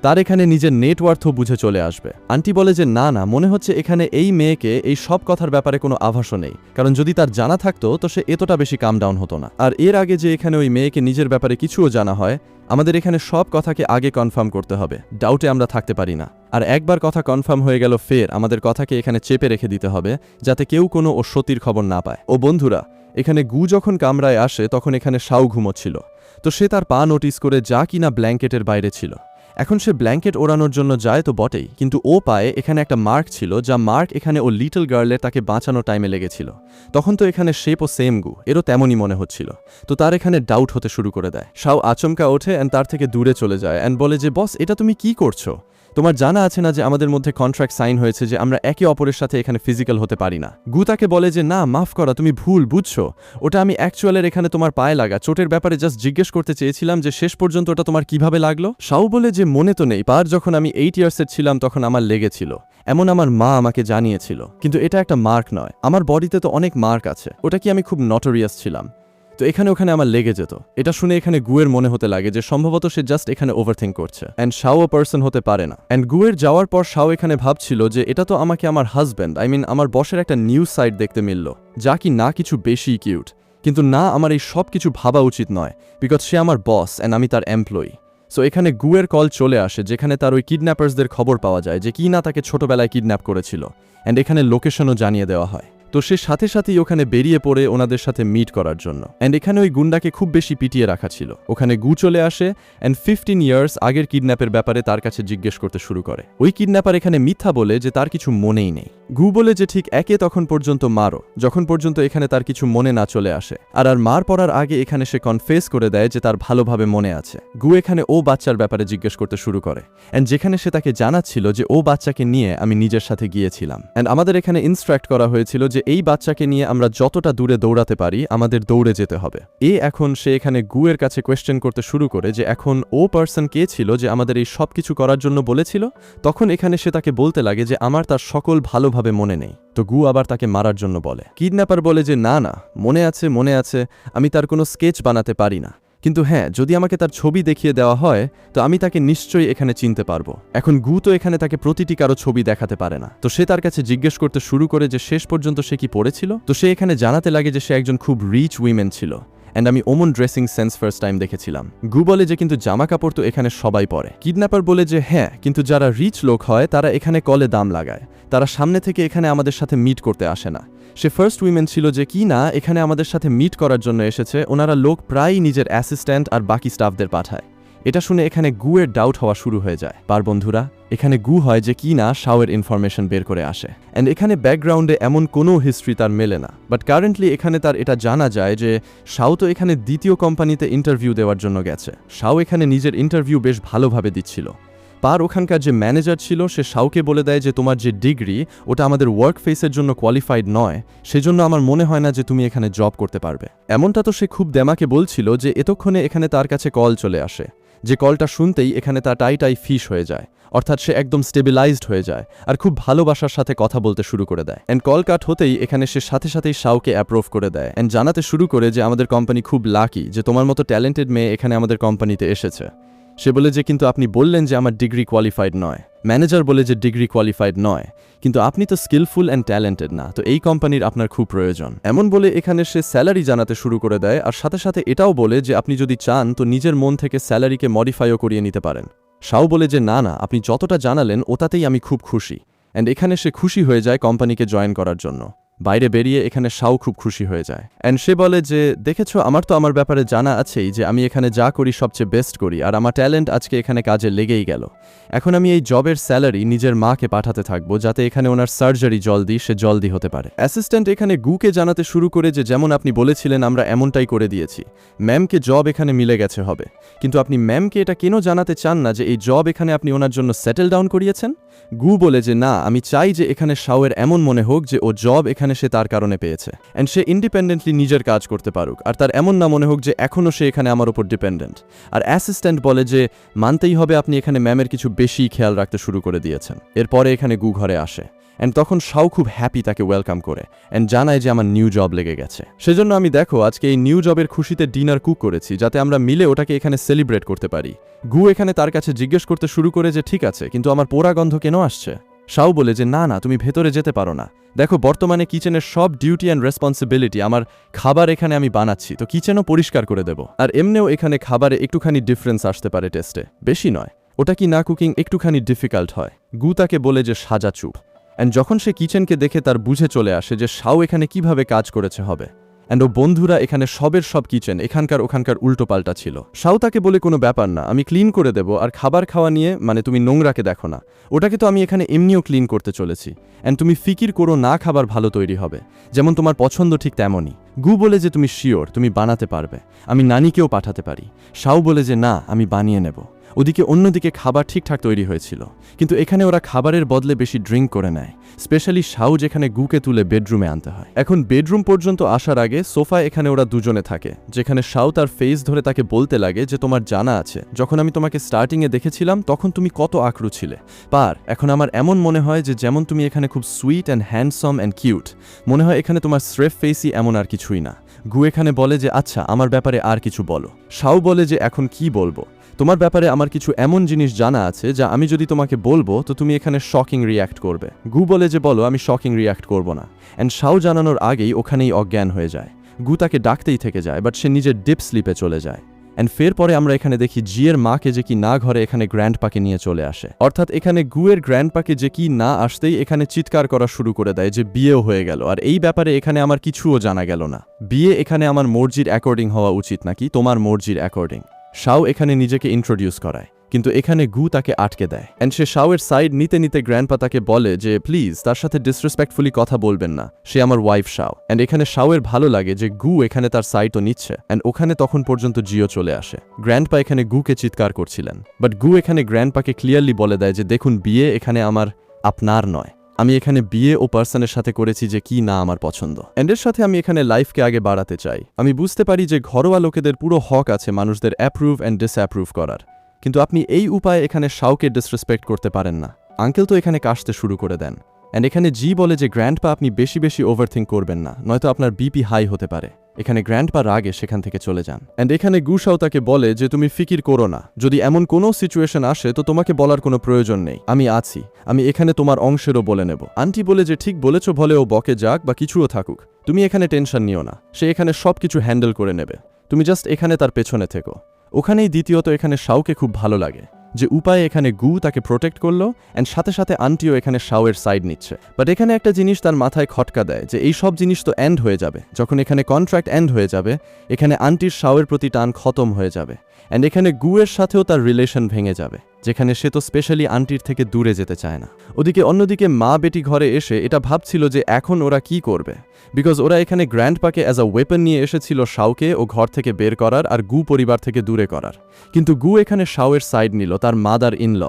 তার এখানে নিজের নেটওয়ার্থও বুঝে চলে আসবে। আন্টি বলে যে না না, মনে হচ্ছে এখানে এই মেয়েকে এই সব কথার ব্যাপারে কোনো আভাসও নেই, কারণ যদি তার জানা থাকতো তো সে এতটা বেশি কাম ডাউন হতো না। আর এর আগে যে এখানে ওই মেয়েকে নিজের ব্যাপারে কিছুও জানা হয়, আমাদের এখানে সব কথাকে আগে কনফার্ম করতে হবে, ডাউটে আমরা থাকতে পারি না। আর একবার কথা কনফার্ম হয়ে গেল ফের আমাদের কথাকে এখানে চেপে রেখে দিতে হবে, যাতে কেউ কোনো ও সত্যির খবর না পায়। ও বন্ধুরা, এখানে গু যখন কামরায় আসে তখন এখানে শাও ঘুমোচ্ছিল, তো সে তার পা নোটিস করে যা কিনা ব্ল্যাঙ্কেটের বাইরে ছিল। এখন সে ব্ল্যাঙ্কেট ওড়ানোর জন্য যায় তো বটেই, কিন্তু ও পায়ে এখানে একটা মার্ক ছিল, যা মার্ক এখানে ও লিটল গার্লের তাকে বাঁচানোর টাইমে লেগেছিল। তখন তো এখানে শেপও সেম গু, এরও তেমনই মনে হচ্ছিল। তো তার এখানে ডাউট হতে শুরু করে দেয়। শাও আচমকা ওঠে অ্যান্ড তার থেকে দূরে চলে যায় অ্যান্ড বলে যে বস, এটা তুমি কি করছো? তোমার জানা আছে না যে আমাদের মধ্যে কন্ট্রাক্ট সাইন হয়েছে যে আমরা একে অপরের সাথে এখানে ফিজিক্যাল হতে পারি না। গু তাকে বলে যে না, মাফ করা, তুমি ভুল বুঝছো, ওটা আমি অ্যাকচুয়ালের এখানে তোমার পায়ে লাগা চোটের ব্যাপারে জাস্ট জিজ্ঞেস করতে চেয়েছিলাম যে শেষ পর্যন্ত ওটা তোমার কিভাবে লাগলো। শাও বলে যে মনে তো নেই, পার যখন আমি 8 ইয়ার্সের ছিলাম তখন আমার লেগেছিল, এমন আমার মা আমাকে জানিয়েছিল, কিন্তু এটা একটা মার্ক নয়, আমার বডিতে তো অনেক মার্ক আছে, ওটা কি আমি খুব নটোরিয়াস ছিলাম? তো এখানে ওখানে আমার লেগে যেত। এটা শুনে এখানে গুয়ের মনে হতে লাগে যে সম্ভবত সে জাস্ট এখানে ওভারথিঙ্ক করছে অ্যান্ড শাও পার্সন হতে পারে না। অ্যান্ড গুয়ের যাওয়ার পর শাও এখানে ভাবছিল যে এটা তো আমাকে আমার হাজব্যান্ড আমার বসের একটা নিউজ সাইট দেখতে মিলল, যা কি না কিছু বেশি কিউট, কিন্তু না, আমার এই সব কিছু ভাবা উচিত নয়, বিকজ সে আমার বস অ্যান্ড আমি তার এমপ্লয়ি। সো এখানে গুয়ের কল চলে আসে, যেখানে তার ওই কিডন্যাপার্সদের খবর পাওয়া যায় যে কি না তাকে ছোটবেলায় কিডন্যাপ করেছিল অ্যান্ড এখানে লোকেশনও জানিয়ে দেওয়া হয়। তো সে সাথে সাথেই ওখানে বেরিয়ে পড়ে ওনাদের সাথে মিট করার জন্য অ্যান্ড এখানে ওই গুন্ডাকে খুব বেশি পিটিয়ে রাখা ছিল। ওখানে গু চলে আসে অ্যান্ড 15 ইয়ার্স আগের কিডন্যাপের ব্যাপারে তার কাছে জিজ্ঞেস করতে শুরু করে। ওই কিডন্যাপার এখানে মিথ্যা বলে যে তার কিছু মনেই নেই। গু বলে যে ঠিক একে তখন পর্যন্ত মারো, যখন পর্যন্ত এখানে তার কিছু মনে না চলে আসে। আর মার পড়ার আগে এখানে সে কনফেস করে দেয় যে তার ভালোভাবে মনে আছে। গু এখানে ও বাচ্চার ব্যাপারে জিজ্ঞেস করতে শুরু করে অ্যান্ড যেখানে সে তাকে জানাচ্ছিল যে ও বাচ্চাকে নিয়ে আমি নিজের সাথে গিয়েছিলাম অ্যান্ড আমাদের এখানে ইনস্ট্রাক্ট করা হয়েছিল যে এই বাচ্চাকে নিয়ে আমরা যতটা দূরে দৌড়াতে পারি আমাদের দৌড়ে যেতে হবে। এখন সে এখানে গুয়ের কাছে কোয়েশ্চেন করতে শুরু করে যে এখন ও পার্সন কে ছিল যে আমাদের এই সব কিছু করার জন্য বলেছিল। তখন এখানে সে তাকে বলতে লাগে যে আমার তার সকল ভালোভাবে মনে নেই। তো গু আবার তাকে মারার জন্য বলে। কিডন্যাপার বলে যে না না, মনে আছে, আমি তার কোনো স্কেচ বানাতে পারি না, কিন্তু হ্যাঁ, যদি আমাকে তার ছবি দেখিয়ে দেওয়া হয় তো আমি তাকে নিশ্চয়ই এখানে চিনতে পারবো। এখন গু তো এখানে তাকে প্রতিটি কারো ছবি দেখাতে পারে না। তো সে তার কাছে জিজ্ঞেস করতে শুরু করে যে শেষ পর্যন্ত সে কি পড়েছিল। তো সে এখানে জানাতে লাগে যে সে একজন খুব রিচ উইমেন ছিল অ্যান্ড আমি ওমন ড্রেসিং সেন্স ফার্স্ট টাইম দেখেছিলাম। গু বলে যে কিন্তু জামা কাপড় তো এখানে সবাই পরে। কিডন্যাপার বলে যে হ্যাঁ, কিন্তু যারা রিচ লোক হয় তারা এখানে কলে দাম লাগায়, তারা সামনে থেকে এখানে আমাদের সাথে মিট করতে আসে না। সে ফার্স্ট উইমেন ছিল যে কি না এখানে আমাদের সাথে মিট করার জন্য এসেছে, ওনারা লোক প্রায়ই নিজের অ্যাসিস্ট্যান্ট আর বাকি স্টাফদের পাঠায়। এটা শুনে এখানে গুয়ের ডাউট হওয়া শুরু হয়ে যায়। পার বন্ধুরা, এখানে গু হয় যে কি না শাওয়ের ইনফরমেশন বের করে আসে, অ্যান্ড এখানে ব্যাকগ্রাউন্ডে এমন কোনো হিস্ট্রি তার মেলে না, বাট কারেন্টলি এখানে তার এটা জানা যায় যে শাও তো এখানে দ্বিতীয় কোম্পানিতে ইন্টারভিউ দেওয়ার জন্য গেছে। শাও এখানে নিজের ইন্টারভিউ বেশ ভালোভাবে দিচ্ছিল। পার ওখানকার যে ম্যানেজার ছিল সে শাওকে বলে দেয় যে তোমার যে ডিগ্রি ওটা আমাদের ওয়ার্ক ফেসের জন্য কোয়ালিফাইড নয়, সেজন্য আমার মনে হয় না যে তুমি এখানে জব করতে পারবে। এমনটা তো সে খুব দেমাকে বলছিল যে এতক্ষণে এখানে তার কাছে কল চলে আসে, যে কলটা শুনতেই এখানে তার টাই ফিশ হয়ে যায়, অর্থাৎ সে একদম স্টেবিলাইজড হয়ে যায় আর খুব ভালোবাসার সাথে কথা বলতে শুরু করে দেয়। অ্যান্ড কল কাট হতেই এখানে সে সাথে সাথেই শাওকে অ্যাপ্রুভ করে দেয় অ্যান্ড জানাতে শুরু করে যে আমাদের কোম্পানি খুব লাকি যে তোমার মতো ট্যালেন্টেড মেয়ে এখানে আমাদের কোম্পানিতে এসেছে। সে বলে যে কিন্তু আপনি বললেন যে আমার ডিগ্রি কোয়ালিফাইড নয়। ম্যানেজার বলে যে ডিগ্রি কোয়ালিফাইড নয়, কিন্তু আপনি তো স্কিলফুল অ্যান্ড ট্যালেন্টেড না, তো এই কোম্পানির আপনার খুব প্রয়োজন। এমন বলে এখানে সে স্যালারি জানাতে শুরু করে দেয় আর সাথে সাথে এটাও বলে যে আপনি যদি চান তো নিজের মন থেকে স্যালারিকে মডিফাইও করিয়ে নিতে পারেন। শাও বলে যে না না, আপনি যতটা জানালেন ওটাতেই আমি খুব খুশি, অ্যান্ড এখানে সে খুশি হয়ে যায় কোম্পানিকে জয়েন করার জন্য। বাইরে বেরিয়ে এখানে শাও খুব খুশি হয়ে যায় অ্যান্ড সে বলে যে দেখেছো, আমার তো আমার ব্যাপারে জানা আছেই যে আমি এখানে যা করি সবচেয়ে বেস্ট করি, আর আমার ট্যালেন্ট আজকে এখানে কাজে লেগেই গেল। এখন আমি এই জবের স্যালারি নিজের মাকে পাঠাতে থাকবো যাতে এখানে ওনার সার্জারি জলদি হতে পারে। অ্যাসিস্ট্যান্ট এখানে গুকে জানাতে শুরু করে যে যেমন আপনি বলেছিলেন আমরা এমনটাই করে দিয়েছি, ম্যামকে জব এখানে মিলে গেছে হবে, কিন্তু আপনি ম্যামকে এটা কেন জানাতে চান না যে এই জব এখানে আপনি ওনার জন্য সেটেল ডাউন করিয়েছেন? গু বলে যে না, আমি চাই যে এখানে শাওয়ের এমন মনে হোক যে ও জব এখানে সে তার কারণে পেয়েছে, অ্যান্ড সে ইন্ডিপেন্ডেন্টলি নিজের কাজ করতে পারুক, আর তার এমন না মনে হোক যে এখনও সে এখানে আমার উপর ডিপেন্ডেন্ট। আর অ্যাসিস্ট্যান্ট বলে যে মানতেই হবে আপনি এখানে ম্যামের কিছু বেশি খেয়াল রাখতে শুরু করে দিয়েছেন। এরপরে এখানে গু ঘরে আসে অ্যান্ড তখন শাও খুব হ্যাপি তাকে ওয়েলকাম করে অ্যান্ড জানায় যে আমার নিউ জব লেগে গেছে। সেজন্য আমি দেখো আজকে এই নিউ জবের খুশিতে ডিনার কুক করেছি যাতে আমরা মিলে ওটাকে এখানে সেলিব্রেট করতে পারি। গু এখানে তার কাছে জিজ্ঞেস করতে শুরু করে যে ঠিক আছে, কিন্তু আমার পোড়া গন্ধ কেন আসছে? শাও বলে যে না না, তুমি ভেতরে যেতে পারো না, দেখো বর্তমানে কিচেনের সব ডিউটি অ্যান্ড রেসপন্সিবিলিটি আমার, খাবার এখানে আমি বানাচ্ছি তো কিচেনও পরিষ্কার করে দেব, আর এমনিও এখানে খাবারে একটুখানি ডিফারেন্স আসতে পারে টেস্টে, বেশি নয়, ওটা কি না কুকিং একটুখানি ডিফিকাল্ট হয়। গু তাকে বলে যে সাজা চুপ, অ্যান্ড যখন সে কিচেনকে দেখে তার বুঝে চলে আসে যে শাও এখানে কিভাবে কাজ করেছে হবে, অ্যান্ড ও বন্ধুরা এখানে সব কিচেন এখানকার ওখানকার উল্টোপাল্টা ছিল। শাও তাকে বলে কোনো ব্যাপার না, আমি ক্লিন করে দেব, আর খাবার খাওয়া নিয়ে মানে তুমি নোংরাকে দেখো না, ওটাকে তো আমি এখানে এমনিও ক্লিন করতে চলেছি, অ্যান্ড তুমি ফিকির করো না, খাবার ভালো তৈরি হবে, যেমন তোমার পছন্দ ঠিক তেমনই। গু বলে যে তুমি শিওর তুমি বানাতে পারবে, আমি নানিকেও পাঠাতে পারি। শাও বলে যে না, আমি বানিয়ে নেব। ওদিকে অন্যদিকে খাবার ঠিকঠাক তৈরি হয়েছিল, কিন্তু এখানে ওরা খাবারের বদলে বেশি ড্রিঙ্ক করে নেয়, স্পেশালি শাও যেখানে গুকে তুলে বেডরুমে আনতে হয়। এখন বেডরুম পর্যন্ত আসার আগে সোফায় এখানে ওরা দুজনে থাকে, যেখানে শাও তার ফেস ধরে তাকে বলতে লাগে যে তোমার জানা আছে যখন আমি তোমাকে স্টার্টিংয়ে দেখেছিলাম তখন তুমি কত আঁকড়ু ছিলে, পার এখন আমার এমন মনে হয় যে যেমন তুমি এখানে খুব sweet and handsome and cute, মনে হয় এখানে তোমার স্রেফ ফেসই এমন আর কিছুই না। গু এখানে বলে যে আচ্ছা আমার ব্যাপারে আর কিছু বলো। শাও বলে যে এখন কি বলবো, তোমার ব্যাপারে আমার কিছু এমন জিনিস জানা আছে যা আমি যদি তোমাকে বলবো তো তুমি এখানে শকিং রিয়্যাক্ট করবে। গু বলে যে বলো, আমি শকিং রিয়্যাক্ট করব না, অ্যান্ড শাও জানানোর আগেই ওখানেই অজ্ঞান হয়ে যায়। গু তাকে ডাকতেই থেকে যায়, বাট সে নিজের ডিপ স্লিপে চলে যায়। অ্যান্ড ফের পরে আমরা এখানে দেখি জিয়ের মাকে যে কি না ঘরে এখানে গ্র্যান্ডপাকে নিয়ে চলে আসে, অর্থাৎ এখানে গুয়ের গ্র্যান্ডপাকে যে কি না আসতেই এখানে চিৎকার করা শুরু করে দেয় যে বিয়েও হয়ে গেল, আর এই ব্যাপারে এখানে আমার কিছুও জানা গেল না, বিয়ে এখানে আমার মর্জির অ্যাকর্ডিং হওয়া উচিত নাকি তোমার মর্জির অ্যাকর্ডিং। শাও এখানে নিজেকে ইন্ট্রোডিউস করায়, কিন্তু এখানে গু তাকে আটকে দেয়, অ্যান্ড সে শাওয়ের সাইড নিতে নিতে গ্র্যান্ডপা তাকে বলে যে প্লিজ তার সাথে ডিসরেসপেক্টফুলি কথা বলবেন না, সে আমার ওয়াইফ শাও। অ্যান্ড এখানে শাওয়ের ভালো লাগে যে গু এখানে তার সাইডও নিচ্ছে, অ্যান্ড ওখানে তখন পর্যন্ত জিও চলে আসে। গ্র্যান্ডপা এখানে গুকে চিৎকার করছিলেন, বাট গু এখানে গ্র্যান্ডপাকে ক্লিয়ারলি বলে দেয় যে দেখুন বিয়ে এখানে আমার আপনার নয়, আমি এখানে বিয়ে ও পার্সনের সাথে করেছি যে কি না আমার পছন্দ, এন্ডের সাথে আমি এখানে লাইফকে আগে বাড়াতে চাই। আমি বুঝতে পারি যে ঘরোয়া লোকেদের পুরো হক আছে মানুষদের অ্যাপ্রুভ অ্যান্ড ডিসঅ্যাপ্রুভ করার, কিন্তু আপনি এই উপায়ে এখানে শাওকে ডিসরেসপেক্ট করতে পারেন না। আঙ্কেল তো এখানে কাশতে শুরু করে দেন, অ্যান্ড এখানে জি বলে যে গ্র্যান্ডপা আপনি বেশি ওভারথিঙ্ক করবেন না, নয়তো আপনার বিপি হাই হতে পারে। এখানে গ্র্যান্ডপা রাগে সেখান থেকে চলে যান, অ্যান্ড এখানে গুশাও তাকে বলে যে তুমি ফিকির করো না, যদি এমন কোনো সিচুয়েশন আসে তো তোমাকে বলার কোনো প্রয়োজন নেই, আমি আছি, আমি এখানে তোমার অংশেরও বলে নেব। আন্টি বলে যে ঠিক বলেছ, বলে ও বকে যাক বা কিছুও থাকুক, তুমি এখানে টেনশন নিও না, সে এখানে সব কিছু হ্যান্ডেল করে নেবে, তুমি জাস্ট এখানে তার পেছনে থেকো। ওখানেই দ্বিতীয়ত এখানে শাওকে খুব ভালো লাগে যে উপায়ে এখানে গু তাকে প্রোটেক্ট করলো, অ্যান্ড সাথে সাথে আন্টিও এখানে শাওয়ের সাইড নিচ্ছে। বাট এখানে একটা জিনিস তার মাথায় খটকা দেয় যে এই সব জিনিস তো এন্ড হয়ে যাবে, যখন এখানে কন্ট্রাক্ট এন্ড হয়ে যাবে এখানে আন্টির শাওয়ের প্রতি টান খতম হয়ে যাবে, অ্যান্ড এখানে গুয়ের সাথেও তার রিলেশন ভেঙে যাবে, যেখানে সে তো স্পেশালি আন্টির থেকে দূরে যেতে চায় না। অন্যদিকে মা বেটি ঘরে এসে এটা ভাবছিল যে এখন ওরা কি করবে, বিকজ ওরা এখানে গ্র্যান্ডপাকে অ্যাজ আ ওয়েপন নিয়ে এসেছিল শাওকে ও ঘর থেকে বের করার আর গু পরিবার থেকে দূরে করার, কিন্তু গু এখানে শাওয়ের সাইড নিল, তার মাদার ইন ল,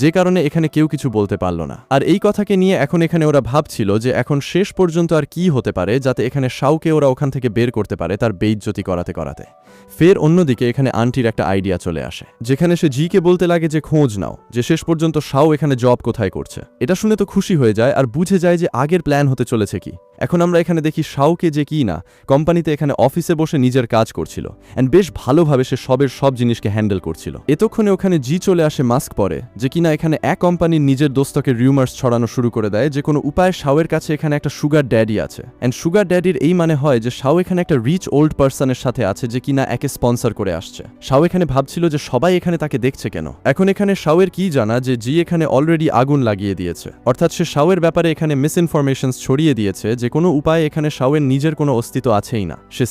যে কারণে এখানে কেউ কিছু বলতে পারল না। আর এই কথাকে নিয়ে এখন এখানে ওরা ভাবছিল যে এখন শেষ পর্যন্ত আর কি হতে পারে যাতে এখানে শাওকে ওরা ওখান থেকে বের করতে পারে তার বেইজ্জতি করাতে করাতে। ফের অন্যদিকে এখানে আন্টির একটা আইডিয়া চলে আসে, যেখানে সে জিকে বলতে লাগে যে খোঁজ নাও যে শেষ পর্যন্ত শাও এখানে জব কোথায় করছে। এটা শুনে তো খুশি হয়ে যায় আর বুঝে যায় যে আগের প্ল্যান হতে চলেছে কি। এখন আমরা এখানে দেখি শাওকে যে কি না কোম্পানিতে এখানে অফিসে বসে নিজের কাজ করছিল, অ্যান্ড বেশ ভালোভাবে সে সব জিনিসকে হ্যান্ডেল করছিল। এতক্ষণে ওখানে জি চলে আসে মাস্ক পরে, যে কিনা এখানে এক কোম্পানির নিজের দোস্তকে রিউমার্স ছড়ানো শুরু করে দেয় যে কোনো উপায়ে শাওয়ের কাছে এখানে একটা সুগার ড্যাডি আছে, অ্যান্ড সুগার ড্যাডির এই মানে হয় যে শাও এখানে একটা রিচ ওল্ড পার্সনের সাথে আছে যে কিনা একে স্পন্সর করে আসছে। শাও এখানে ভাবছিল যে সবাই এখানে তাকে দেখছে কেন। এখন এখানে শাওয়ের কি জানা যে জি এখানে অলরেডি আগুন লাগিয়ে দিয়েছে, অর্থাৎ সে শাওয়ের ব্যাপারে এখানে মিসইনফরমেশনস ছড়িয়ে দিয়েছে যে কোনো উপায়ে এখানে শাওয়ের নিজের কোনো অস্তিত্ব আছেই না। সে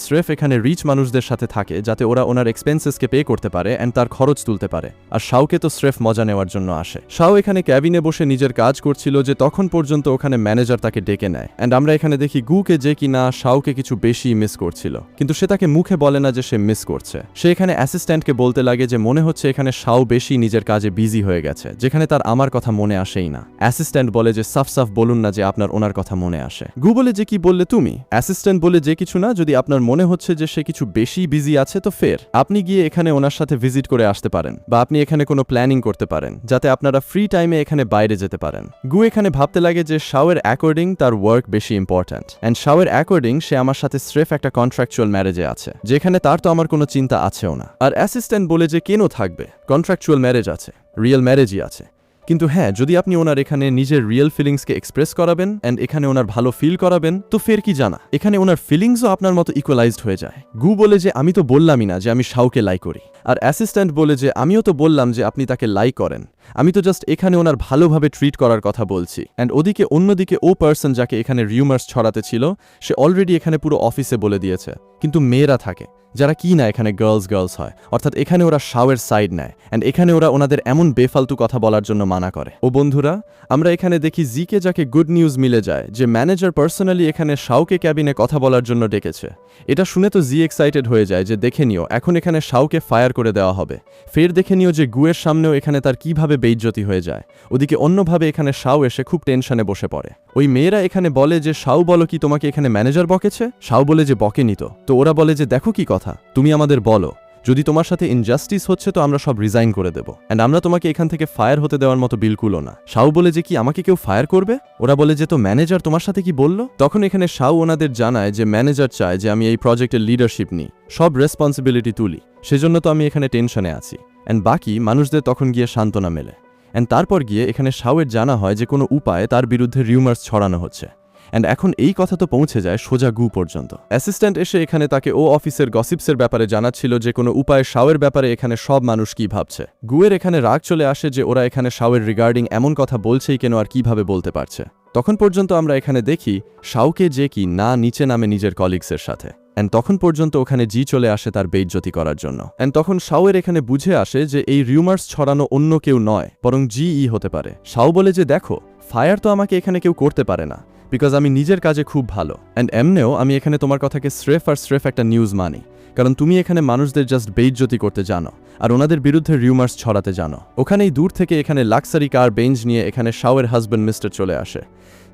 স্রেফ এখানে রিচ মানুষদের সাথে থাকে যাতে ওরা ওনার এক্সপেন্সেসকে পে করতে পারে অ্যান্ড তার খরচ তুলতে পারে, আর শাওকে তো স্রেফ মজা নেওয়ার জন্য আসে। শাও এখানে ক্যাবিনে বসে নিজের কাজ করছিল যে তখন পর্যন্ত ওখানে ম্যানেজার তাকে ডেকে নেয়, অ্যান্ড আমরা এখানে দেখি গুকে যে কিনা শাওকে কিছু বেশি মিস করছিল, কিন্তু সে তাকে মুখে বলে না যে সে মিস করছে। সে এখানে অ্যাসিস্ট্যান্টকে বলতে লাগে যে মনে হচ্ছে এখানে শাও বেশি নিজের কাজে বিজি হয়ে গেছে, যেখানে তার আমার কথা মনে আসেই না। অ্যাসিস্ট্যান্ট বলে যে সাফ বলুন না যে আপনার ওনার কথা মনে আসে। গু বলে যে কি বললে তুমি? অ্যাসিস্ট্যান্ট বলে যে কিছু না, যদি আপনার মনে হচ্ছে যে সে কিছু বেশি বিজি আছে তো ফের আপনি গিয়ে এখানে ওনার সাথে ভিজিট করে আসতে পারেন, বা আপনি এখানে কোনো প্ল্যানিং করতে পারেন যাতে আপনারা ফ্রি টাইমে এখানে বাইরে যেতে পারেন। গু এখানে ভাবতে লাগে যে শাওয়ের অ্যাকর্ডিং তার ওয়ার্ক বেশি ইম্পর্ট্যান্ট, অ্যান্ড শাওয়ের অ্যাকর্ডিং সে আমার সাথে স্রেফ একটা কন্ট্রাকচুয়াল ম্যারেজে আছে, যেখানে তার তো আমার কোনো চিন্তা আছেও না। আর অ্যাসিস্ট্যান্ট বলে যে কেন থাকবে, কন্ট্রাকচুয়াল ম্যারেজ আছে, রিয়েল ম্যারেজই আছে, কিন্তু হ্যাঁ যদি আপনি ওনার এখানে নিজের রিয়েল ফিলিংসকে এক্সপ্রেস করাবেন অ্যান্ড এখানে ওনার ভালো ফিল করাবেন তো ফের কি জানা এখানে ওনার ফিলিংসও আপনার মতো ইকুয়ালাইজড হয়ে যায়। গু বলে যে আমি তো বললামই না যে আমি শাওকে লাইক করি, আর অ্যাসিস্ট্যান্ট বলে যে আমিও তো বললাম যে আপনি তাকে লাইক করেন, আমি তো জাস্ট এখানে ওনার ভালোভাবে ট্রিট করার কথা বলছি। অ্যান্ড অন্যদিকে ও পার্সন যাকে এখানে রিউমার্স ছড়াতে ছিল সে অলরেডি এখানে পুরো অফিসে বলে দিয়েছে, কিন্তু মেয়েরা থাকে যারা কি না এখানে গার্লস হয়, অর্থাৎ এখানে ওরা শাওয়ের সাইড নেয়, অ্যান্ড এখানে ওরা ওনাদের এমন বেফালতু কথা বলার জন্য মানা করে। ও বন্ধুরা, আমরা এখানে দেখি জিকে যাকে গুড নিউজ মিলে যায় যে ম্যানেজার পার্সোনালি এখানে শাওকে ক্যাবিনে কথা বলার জন্য ডেকেছে। এটা শুনে তো জি এক্সাইটেড হয়ে যায় যে দেখে নিও এখন এখানে শাওকে ফায়ার করে দেওয়া হবে। ফের দেখে নিও যে গুয়ের সামনেও এখানে তার কিভাবে বেইজ্জতি হয়ে যায়। ওদিকে অন্যভাবে এখানে শাও এসে খুব টেনশনে বসে পড়ে। ওই মেয়েরা এখানে বলে যে শাও বলো কি তোমাকে এখানে ম্যানেজার বকেছে? শাও বলে যে বকেনি তো ওরা বলে যে দেখো কি কথা, তুমি আমাদের বলো, যদি তোমার সাথে ইনজাস্টিস হচ্ছে তো আমরা সব রিজাইন করে দেব, অ্যান্ড আমরা তোমাকে এখান থেকে ফায়ার হতে দেওয়ার মতো বিলকুলও না। শাও বলে যে কি আমাকে কেউ ফায়ার করবে? ওরা বলে যে তো ম্যানেজার তোমার সাথে কি বলল? তখন এখানে শাও ওনাদের জানায় যে ম্যানেজার চায় যে আমি এই প্রজেক্টের লিডারশিপ নিই, সব রেসপন্সিবিলিটি তুলি, সেজন্য তো আমি এখানে টেনশনে আছি। অ্যান্ড বাকি মানুষদের তখন গিয়ে সান্ত্বনা মেলে, অ্যান্ড তারপর গিয়ে এখানে শাওয়ের জানা হয় যে কোনো উপায়ে তার বিরুদ্ধে রিউমার্স ছড়ানো হচ্ছে, অ্যান্ড এখন এই কথা তো পৌঁছে যায় সোজা গু পর্যন্ত। অ্যাসিস্ট্যান্ট এসে এখানে তাকে ও অফিসের গসিপসের ব্যাপারে জানাচ্ছিল যে কোনো উপায়ে শাওয়ের ব্যাপারে এখানে সব মানুষ কি ভাবছে। গুয়ের এখানে রাগ চলে আসে যে ওরা এখানে শাওয়ের রিগার্ডিং এমন কথা বলছেই কেন আর কিভাবে বলতে পারছে। তখন পর্যন্ত আমরা এখানে দেখি শাওকে যে কি না নিচে নামে নিজের কলিগসের সাথে, অ্যান্ড তখন পর্যন্ত ওখানে জি চলে আসে তার বেইজ্জতি করার জন্য। অ্যান্ড তখন শাওয়ের এখানে বুঝে আসে যে এই রিউমার্স ছড়ানো অন্য কেউ নয় বরং জি হতে পারে। শাও বলে যে দেখো ফায়ার তো আমাকে এখানে কেউ করতে পারে না, বিকজ আমি নিজের কাজে খুব ভালো, অ্যান্ড এমনেও আমি এখানে তোমার কথাকে স্রেফ একটা নিউজ মানি, কারণ তুমি এখানে মানুষদের জাস্ট বেইজ্জতি করতে জানো আর ওনাদের বিরুদ্ধে রিউমার্স ছড়াতে জানো। ওখানেই দূর থেকে এখানে লাক্সারি কার বেঞ্চ নিয়ে এখানে শাওয়ের হাজব্যান্ড মিস্টার চলে আসে,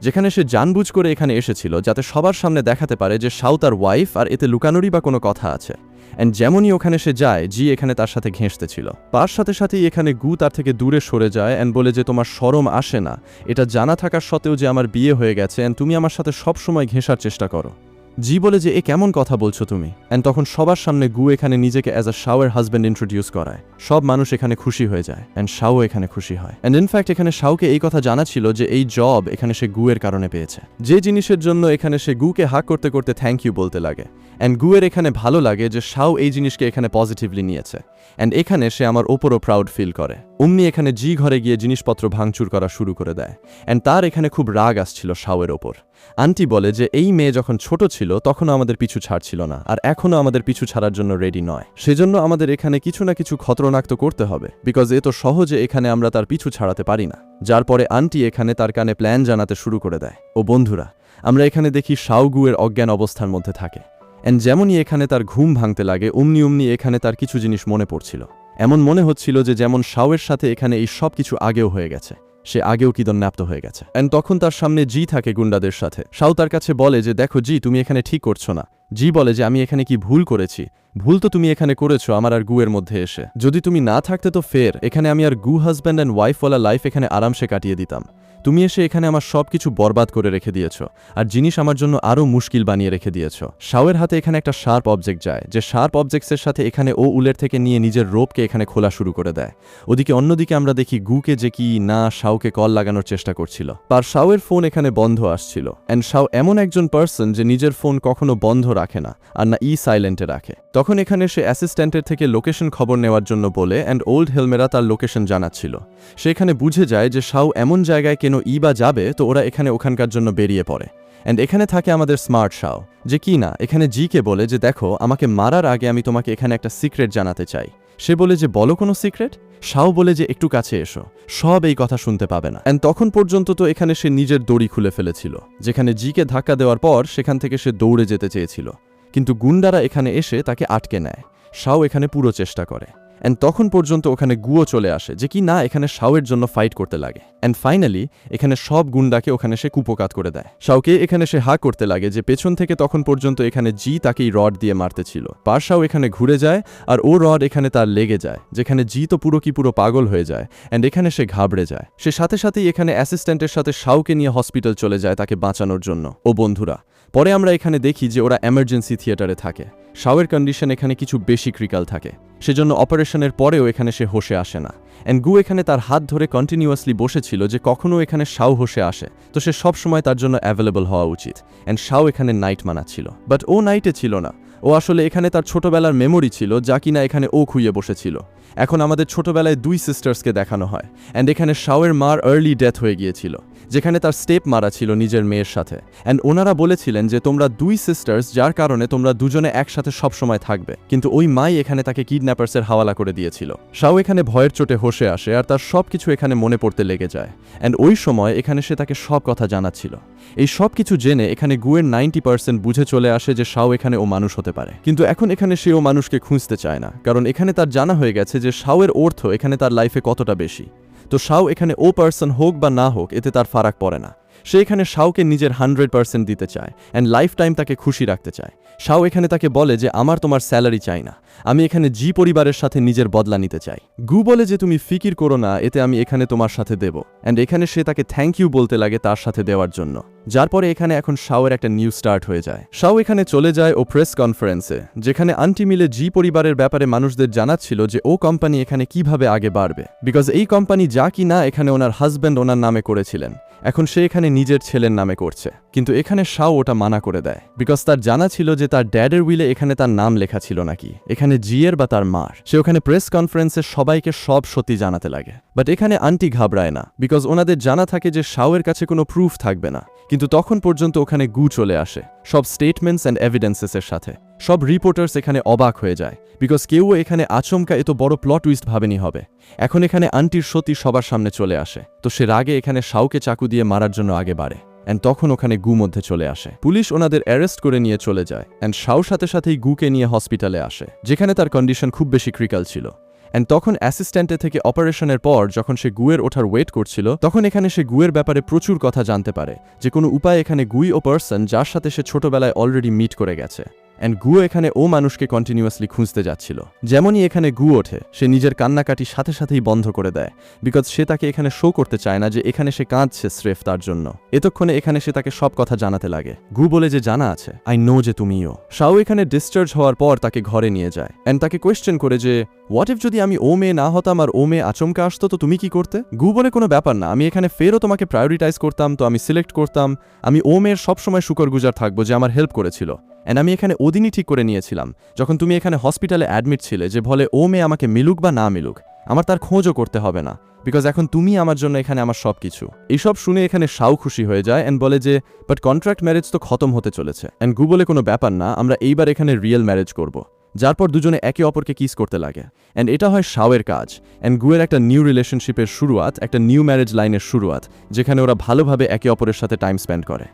যেখানে সে জানবুঝ করে এখানে এসেছিল যাতে সবার সামনে দেখাতে পারে যে শাও তার ওয়াইফ আর এতে লুকানোরই বা কোনো কথা আছে। অ্যান্ড যেমনই ওখানে সে যায় জি এখানে তার সাথে ঘেঁষতে ছিল, তার সাথেই এখানে গু তার থেকে দূরে সরে যায় অ্যান্ড বলে যে তোমার শরম আসে না এটা জানা থাকার সত্ত্বেও যে আমার বিয়ে হয়ে গেছে অ্যান্ড তুমি আমার সাথে সব সময় ঘেঁষার চেষ্টা করো। জি বলে যে এ কেমন কথা বলছো তুমি, অ্যান্ড তখন সবার সামনে গু এখানে নিজেকে অ্যাজ আ শাওয়ের হাজব্যান্ড ইন্ট্রোডিউস করায়। সব মানুষ এখানে খুশি হয়ে যায়, অ্যান্ড শাও এখানে খুশি হয়। অ্যান্ড ইনফ্যাক্ট এখানে শাওকে এই কথা জানা ছিল যে এই জব এখানে সে গুয়ের কারণে পেয়েছে, যে জিনিসের জন্য এখানে সে গুকে হাক করতে করতে থ্যাংক ইউ বলতে লাগে। অ্যান্ড গুয়ের এখানে ভালো লাগে যে শাও এই জিনিসকে এখানে পজিটিভলি নিয়েছে, অ্যান্ড এখানে সে আমার ওপরও প্রাউড ফিল করে। অমনি এখানে জি ঘরে গিয়ে জিনিসপত্র ভাঙচুর করা শুরু করে দেয়, অ্যান্ড তার এখানে খুব রাগ আসছিল শাওয়ের ওপর। আন্টি বলে যে এই মেয়ে যখন ছোট ছিল তখনও আমাদের পিছু ছাড়ছিল না, আর এখনও আমাদের পিছু ছাড়ার জন্য রেডি নয়। সেজন্য আমাদের এখানে কিছু না কিছু খতরনাক তো করতে হবে, বিকজ এ তো সহজে এখানে আমরা তার পিছু ছাড়াতে পারি না। যার পরে আন্টি এখানে তার কানে প্ল্যান জানাতে শুরু করে দেয়। ও বন্ধুরা, আমরা এখানে দেখি শাও গুয়ের অজ্ঞান অবস্থার মধ্যে থাকে, অ্যান্ড যেমনই এখানে তার ঘুম ভাঙতে লাগে অমনি এখানে তার কিছু জিনিস মনে পড়ছিল। এমন মনে হচ্ছিল যে যেমন শাওয়ের সাথে এখানে এই সব কিছু আগেও হয়ে গেছে, সে আগেও কিডন্যাপ্ট হয়ে গেছে। অ্যান্ড তখন তার সামনে জি থাকে গুন্ডাদের সাথে। শাও তার কাছে বলে যে দেখো জি, তুমি এখানে ঠিক করছো না। জি বলে যে আমি এখানে কি ভুল করেছি? ভুল তো তুমি এখানে করেছো আমার আর গুয়ের মধ্যে এসে। যদি তুমি না থাকতে তো ফের এখানে আমি আর গু হাজব্যান্ড অ্যান্ড ওয়াইফওয়ালা লাইফ এখানে আরামসে কাটিয়ে দিতাম। তুমি এসে এখানে আমার সব কিছু বরবাদ করে রেখে দিয়েছ, আর জিনিস আমার জন্য আরও মুশকিল বানিয়ে রেখে দিয়েছ। শাওয়ের হাতে এখানে একটা শার্প অবজেক্ট যায়, যে শার্প অবজেক্টসের সাথে এখানে ও উলের থেকে নিয়ে নিজের রোপকে এখানে খোলা শুরু করে দেয়। ওদিকে অন্যদিকে আমরা দেখি গুকে যে কি না শাওকে কল লাগানোর চেষ্টা করছিল, আর শাওয়ের ফোন এখানে বন্ধ আসছিল। অ্যান্ড শাও এমন একজন পার্সন যে নিজের ফোন কখনো বন্ধ রাখে না, আর না সাইলেন্টে রাখে। তখন এখানে সে অ্যাসিস্ট্যান্টের থেকে লোকেশন খবর নেওয়ার জন্য বলে, অ্যান্ড ওল্ড হেলমেরা তার লোকেশন জানাচ্ছিল। সে এখানে বুঝে যায় যে শাও এমন জায়গায় কেন বা যাবে, তো ওরা এখানে ওখানকার জন্য বেরিয়ে পড়ে। অ্যান্ড এখানে থাকে আমাদের স্মার্ট শাও, যে কি না এখানে জিকে বলে যে দেখো, আমাকে মারার আগে আমি তোমাকে এখানে একটা সিক্রেট জানাতে চাই। সে বলে যে বলো কোনো সিক্রেট? শাও বলে যে একটু কাছে এসো, সব এই কথা শুনতে পাবে না। অ্যান্ড তখন পর্যন্ত তো এখানে সে নিজের দড়ি খুলে ফেলেছিল, যেখানে জিকে ধাক্কা দেওয়ার পর সেখান থেকে সে দৌড়ে যেতে চেয়েছিল, কিন্তু গুন্ডারা এখানে এসে তাকে আটকে নেয়। শাও এখানে পুরো চেষ্টা করে, অ্যান্ড তখন পর্যন্ত ওখানে গুও চলে আসে, যে কি না এখানে শাওয়ের জন্য ফাইট করতে লাগে। অ্যান্ড ফাইনালি এখানে সব গুন্ডাকে ওখানে সে কুপোকাত করে দেয়। শাওকে এখানে সে হা করতে লাগে যে পেছন থেকে তখন পর্যন্ত এখানে জি তাকেই রড দিয়ে মারতেছিল। পারশাও এখানে ঘুরে যায়, আর ও রড এখানে তার লেগে যায়, যেখানে জি তো পুরো পাগল হয়ে যায়, অ্যান্ড এখানে সে ঘাবড়ে যায়। সে সাথে সাথেই এখানে অ্যাসিস্ট্যান্টের সাথে শাওকে নিয়ে হসপিটাল চলে যায় তাকে বাঁচানোর জন্য। ও বন্ধুরা, পরে আমরা এখানে দেখি যে ওরা এমার্জেন্সি থিয়েটারে থাকে। শাওয়ের কন্ডিশন এখানে কিছু বেশি ক্রিটিক্যাল থাকে, সেজন্য অপারেশনের পরেও এখানে সে হোশে আসে না। অ্যান্ড গু এখানে তার হাত ধরে কন্টিনিউয়াসলি বসেছিল যে কখনো এখানে শাও হোশে আসে তো সে সব সময় তার জন্য অ্যাভেলেবল হওয়া উচিত। অ্যান্ড শাও এখানে নাইট মানাচ্ছিল, বাট ও নাইটে ছিল না। ও আসলে এখানে তার ছোটবেলার মেমোরি ছিল, যা কিনা এখানে ও খুইয়ে বসেছিল। এখন আমাদের ছোটবেলায় দুই সিস্টার্সকে দেখানো হয়, অ্যান্ড এখানে শাওয়ের মার আর্লি ডেথ হয়ে গিয়েছিল, যেখানে তার স্টেপ মারা ছিল নিজের মেয়ের সাথে। অ্যান্ড ওনারা বলেছিলেন যে তোমরা দুই সিস্টার্স, যার কারণে তোমরা দুজনে একসাথে সবসময় থাকবে, কিন্তু ওই মাই এখানে তাকে কিডন্যাপার্সের হাওয়ালা করে দিয়েছিল। শাও এখানে ভয়ের চোটে হোশে আসে, আর তার সব কিছু এখানে মনে পড়তে লেগে যায়। অ্যান্ড ওই সময় এখানে সে তাকে সব কথা জানাচ্ছিল। এই সব কিছু জেনে এখানে গুয়ের 90% বুঝে চলে আসে যে শাও এখানে ও মানুষ হতে পারে, কিন্তু এখন এখানে সে ও মানুষকে খুঁজতে চায় না, কারণ এখানে তার জানা হয়ে গেছে যে শাওয়ের অর্থ এখানে তার লাইফে কতটা বেশি। তো শাও এখানে ও পার্সন হোক বা না হোক, এতে তার ফারাক পড়ে না। সে এখানে শাওকে নিজের 100% দিতে চায়, অ্যান্ড লাইফ টাইম তাকে খুশি রাখতে চায়। শাও এখানে তাকে বলে যে আমার তোমার স্যালারি চাই না, আমি এখানে জি পরিবারের সাথে নিজের বদলা নিতে চাই। গু বলে যে তুমি ফিকির করো না, এতে আমি এখানে তোমার সাথে দেব। অ্যান্ড এখানে সে তাকে থ্যাংক ইউ বলতে লাগে তার সাথে দেওয়ার জন্য, যার পরে এখানে এখন শাওয়ের একটা নিউজ স্টার্ট হয়ে যায়। শাও এখানে চলে যায় ও প্রেস কনফারেন্সে, যেখানে আন্টি মিলে জি পরিবারের ব্যাপারে মানুষদের জানাচ্ছিল যে ও কোম্পানি এখানে কিভাবে আগে বাড়বে, বিকজ এই কোম্পানি যা কি না এখানে ওনার হাজব্যান্ড ওনার নামে করেছিলেন, এখন সে এখানে নিজের ছেলের নামে করছে। কিন্তু এখানে শাও ওটা মানা করে দেয়, বিকজ তার জানা ছিল যে তার ড্যাডের উইলে এখানে তার নাম লেখা ছিল নাকি এখানে জিয়ের বা তার মার। সে ওখানে প্রেস কনফারেন্সে সবাইকে সব সত্যি জানাতে লাগে, বাট এখানে আন্টি ঘাবড়ায় না, বিকজ ওনাদের জানা থাকে যে শাওয়ের কাছে কোনো প্রুফ থাকবে না। কিন্তু তখন পর্যন্ত ওখানে গু চলে আসে সব স্টেটমেন্টস অ্যান্ড এভিডেন্সেসের সাথে। সব রিপোর্টার্স এখানে অবাক হয়ে যায়, বিকজ কেউ এখানে আচমকা এত বড় প্লট টুইস্ট ভাবেনি হবে। এখন এখানে আন্টির সত্যি সবার সামনে চলে আসে, তো সে রাগে এখানে শাওকে চাকু দিয়ে মারার জন্য আগে বাড়ে। অ্যান্ড তখন ওখানে গু মধ্যে চলে আসে। পুলিশ ওনাদের অ্যারেস্ট করে নিয়ে চলে যায়, অ্যান্ড শাও সাথে সাথেই গুকে নিয়ে হসপিটালে আসে, যেখানে তার কন্ডিশন খুব বেশি ক্রিটিক্যাল ছিল। অ্যান্ড তখন অ্যাসিস্ট্যান্টের থেকে অপারেশনের পর যখন সে গুয়ের ওঠার ওয়েট করছিল, তখন এখানে সে গুয়ের ব্যাপারে প্রচুর কথা জানতে পারে, যে কোনো উপায় এখানে গুই ও পার্সন যার সাথে সে ছোটবেলায় অলরেডি মিট করে গেছে। অ্যান্ড গু এখানে ও মানুষকে কন্টিনিউয়াসলি খুঁজতে যাচ্ছিল। যেমনই এখানে গু ওঠে, সে নিজের কান্নাকাটি সাথে সাথেই বন্ধ করে দেয়, বিকজ সে তাকে এখানে শো করতে চায় না যে এখানে সে কাঁদছে স্রেফ তার জন্য। এতক্ষণে এখানে সে তাকে সব কথা জানাতে লাগে। গু বলে যে জানা আছে, আই নো যে তুমিও। শাও এখানে ডিসচার্জ হওয়ার পর তাকে ঘরে নিয়ে যায় অ্যান্ড তাকে কোয়েশ্চেন করে যে হোয়াট ইফ যদি আমি ও মেয়ে না হতাম আর ও মেয়ে আচমকা আসতো, তো তুমি কি করতে? গু বলে কোনো ব্যাপার না, আমি এখানে ফেরও তোমাকে প্রায়োরিটাইজ করতাম, তো আমি সিলেক্ট করতাম। আমি ও মেয়ের সবসময় শুকরগুজার থাকবো যে আমার হেল্প করেছিল। অ্যান্ড আমি এখানে ওদিনই ঠিক করে নিয়েছিলাম যখন তুমি এখানে হসপিটালে অ্যাডমিট ছিলে যে বলে ও মেয়ে আমাকে মিলুক বা না মিলুক, আমার তার খোঁজও করতে হবে না, বিকজ এখন তুমি আমার জন্য এখানে আমার সব কিছু। এইসব শুনে এখানে শাও খুশি হয়ে যায় অ্যান্ড বলে যে বাট কন্ট্রাক্ট ম্যারেজ তো খতম হতে চলেছে। অ্যান্ড গু বলে কোনো ব্যাপার না, আমরা এইবার এখানে রিয়েল ম্যারেজ করব। যার পর দুজনে একে অপরকে কিস করতে লাগে অ্যান্ড এটা হয় শাওয়ের কাজ অ্যান্ড গুয়ের একটা নিউ রিলেশনশিপের শুরুয়াত, একটা নিউ ম্যারেজ লাইনের শুরুয়াত, যেখানে ওরা ভালোভাবে একে অপরের সাথে টাইম স্পেন্ড করে।